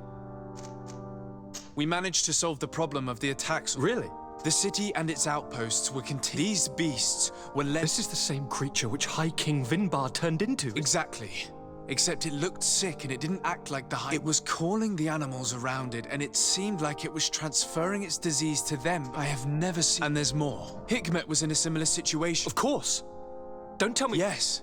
We managed to solve the problem of the attacks. Really? The city and its outposts were These beasts were let... This is the same creature which High King Vinbar turned into. Exactly. Except it looked sick and it didn't act like the High... It was calling the animals around it, and it seemed like it was transferring its disease to them. I have never seen... And there's more. Hikmet was in a similar situation. Of course. Don't tell me... Yes.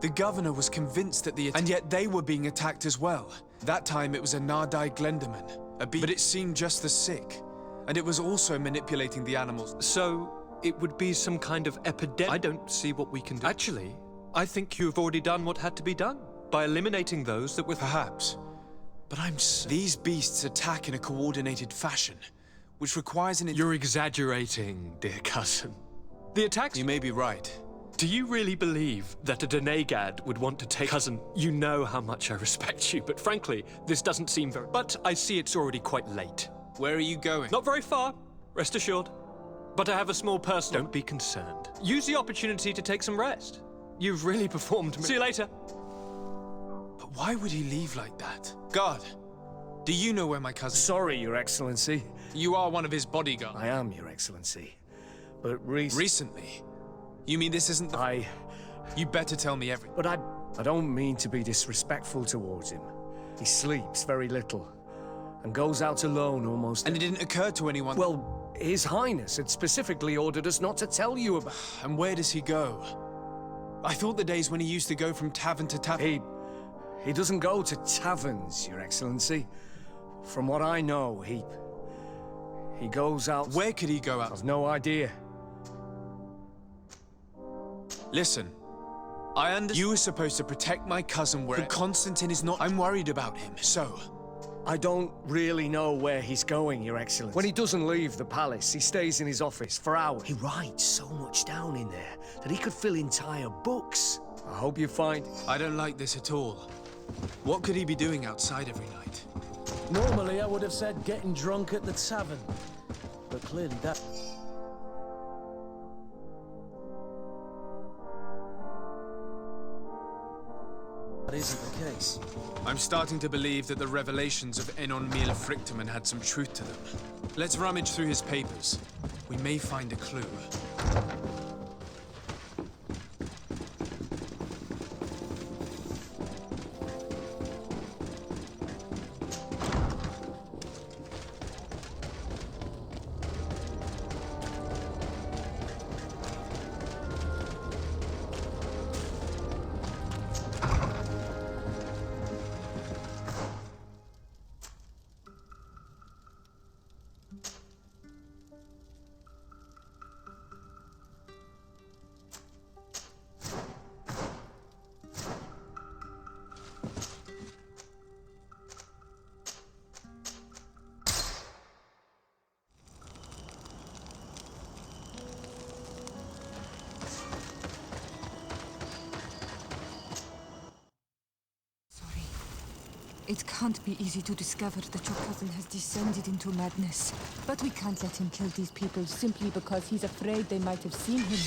The governor was convinced that the... And yet they were being attacked as well. That time it was a Nardai Glenderman, but it seemed just as sick. And it was also manipulating the animals. So, it would be some kind of epidemic? I don't see what we can do. Actually, I think you've already done what had to be done, by eliminating those that were... Perhaps. But These beasts attack in a coordinated fashion, which requires an... You're exaggerating, dear cousin. The attacks... You may be right. Do you really believe that a Denegad would want to take... Cousin, you know how much I respect you, but frankly, this doesn't seem very... But I see it's already quite late. Where are you going? Not very far, rest assured. But I have a small personal... Don't be concerned. Use the opportunity to take some rest. You've really performed... See you later. But why would he leave like that? Guard, do you know where my cousin... Sorry, Your Excellency. You are one of his bodyguards. I am, Your Excellency. But Recently? You mean this isn't the... You better tell me everything. But I don't mean to be disrespectful towards him. He sleeps very little, and goes out alone almost... And it didn't occur to anyone... Well, His Highness had specifically ordered us not to tell you about... And where does he go? I thought the days when he used to go from tavern to tavern... He doesn't go to taverns, Your Excellency. From what I know, he goes out... Where could he go out? I've no idea. Listen, I understand you were supposed to protect my cousin where Constantine is not... I'm worried about him, so... I don't really know where he's going, Your Excellency. When he doesn't leave the palace, he stays in his office for hours. He writes so much down in there that he could fill entire books. I hope you find... I don't like this at all. What could he be doing outside every night? Normally, I would have said getting drunk at the tavern. But clearly that... That isn't the case. I'm starting to believe that the revelations of Enon Mil Frictamen had some truth to them. Let's rummage through his papers. We may find a clue. It can't be easy to discover that your cousin has descended into madness. But we can't let him kill these people simply because he's afraid they might have seen him.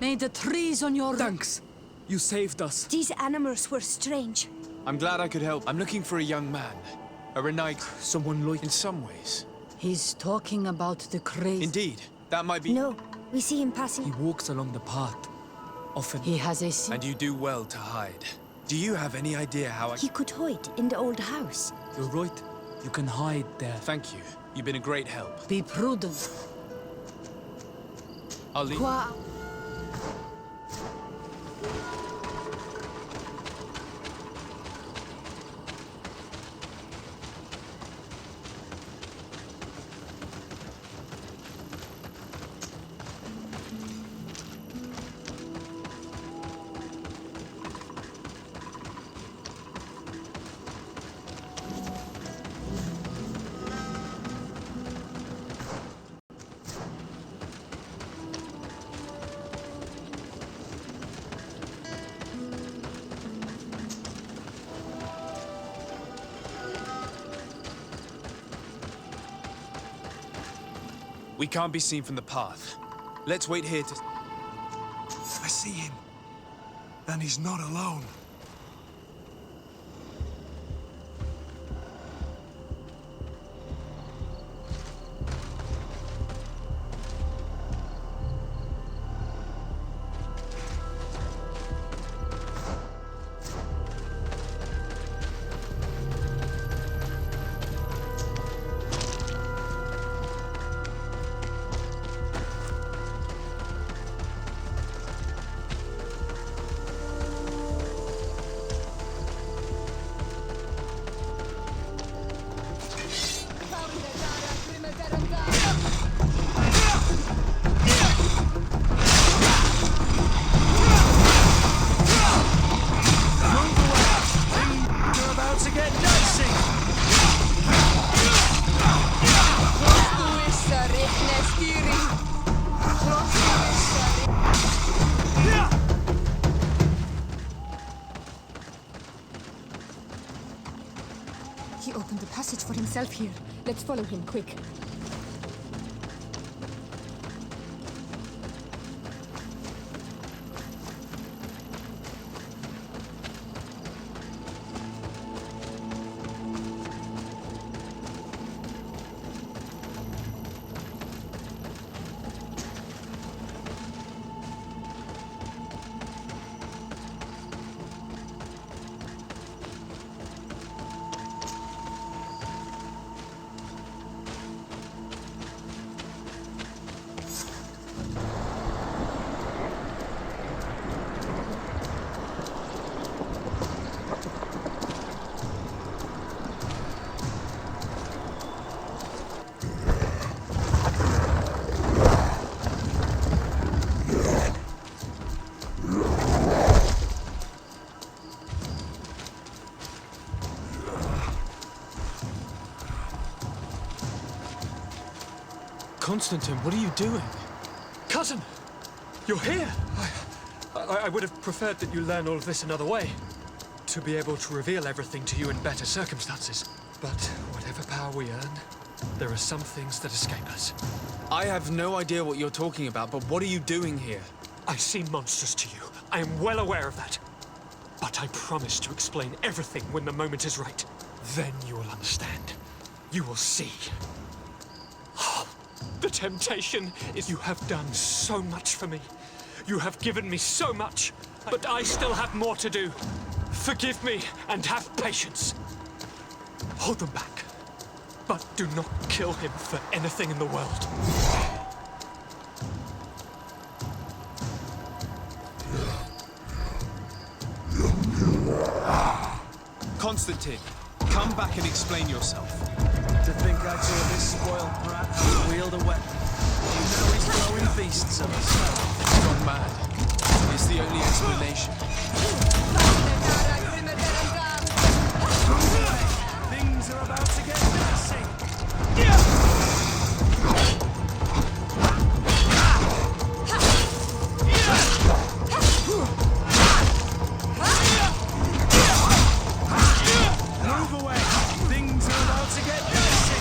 May the trees on your... Thanks. You saved us. These animals were strange. I'm glad I could help. I'm looking for a young man. A Renike. Someone like... In some ways. He's talking about the craze. Indeed. That might be... No, we see him passing. He walks along the path. Often. He has a... And you do well to hide. Do you have any idea how I... He could hide in the old house. You're right. You can hide there. Thank you. You've been a great help. Be prudent. I'll leave... We can't be seen from the path. Let's wait here to... I see him. And he's not alone. He opened the passage for himself here. Let's follow him, quick. Constantine, what are you doing? Cousin! You're here! I would have preferred that you learn all of this another way. To be able to reveal everything to you in better circumstances. But whatever power we earn, there are some things that escape us. I have no idea what you're talking about, but what are you doing here? I seem monstrous to you. I am well aware of that. But I promise to explain everything when the moment is right. Then you will understand. You will see. The temptation is you have done so much for me. You have given me so much, but I still have more to do. Forgive me and have patience. Hold them back, but do not kill him for anything in the world. Constantine, come back and explain yourself. To think I taught this spoiled brat how to wield a weapon. Now he's throwing beasts at us. Gone mad. It's the only explanation. Things are about to get messy. Move away. Things are about to get messy.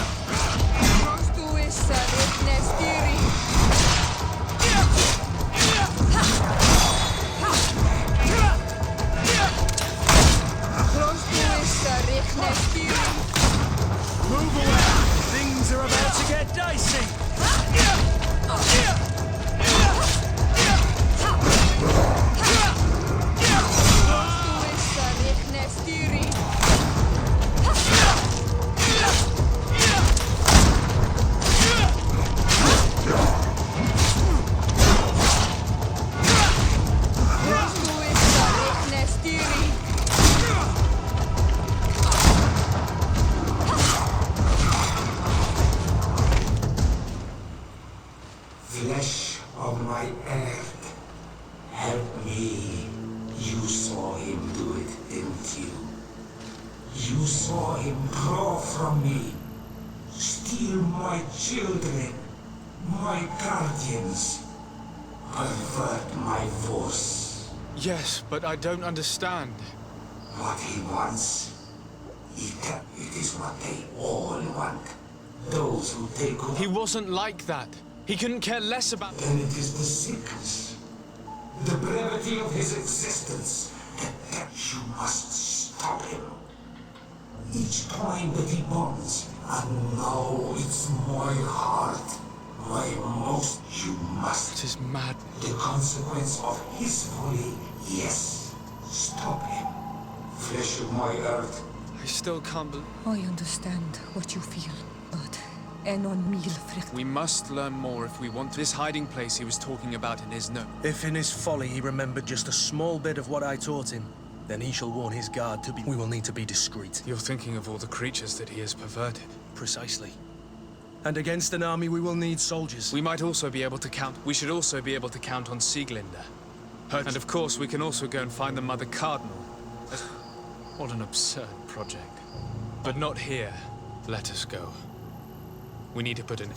Move away. Things are about to get dicey. Flesh of my earth, help me. You saw him do it, didn't you? You saw him draw from me, steal my children, my guardians, pervert my force. Yes, but I don't understand. What he wants, it is what they all want. Those who take over. He wasn't like that. He couldn't care less about... Then it is the sickness, the brevity of his existence, that you must stop him. Each time that he bonds, and now it's my heart, my most, you must. It is mad. The consequence of his folly, yes. Stop him. Flesh of my earth. I still can't believe... I understand what you feel, but... We must learn more if we want this hiding place he was talking about in his note. If in his folly he remembered just a small bit of what I taught him, then he shall warn his guard to be... We will need to be discreet. You're thinking of all the creatures that he has perverted. Precisely. And against an army we will need soldiers. We might also be able to count... We should also be able to count on Sieglinde. And of course we can also go and find the Mother Cardinal. What an absurd project. But not here. Let us go. We need to put an...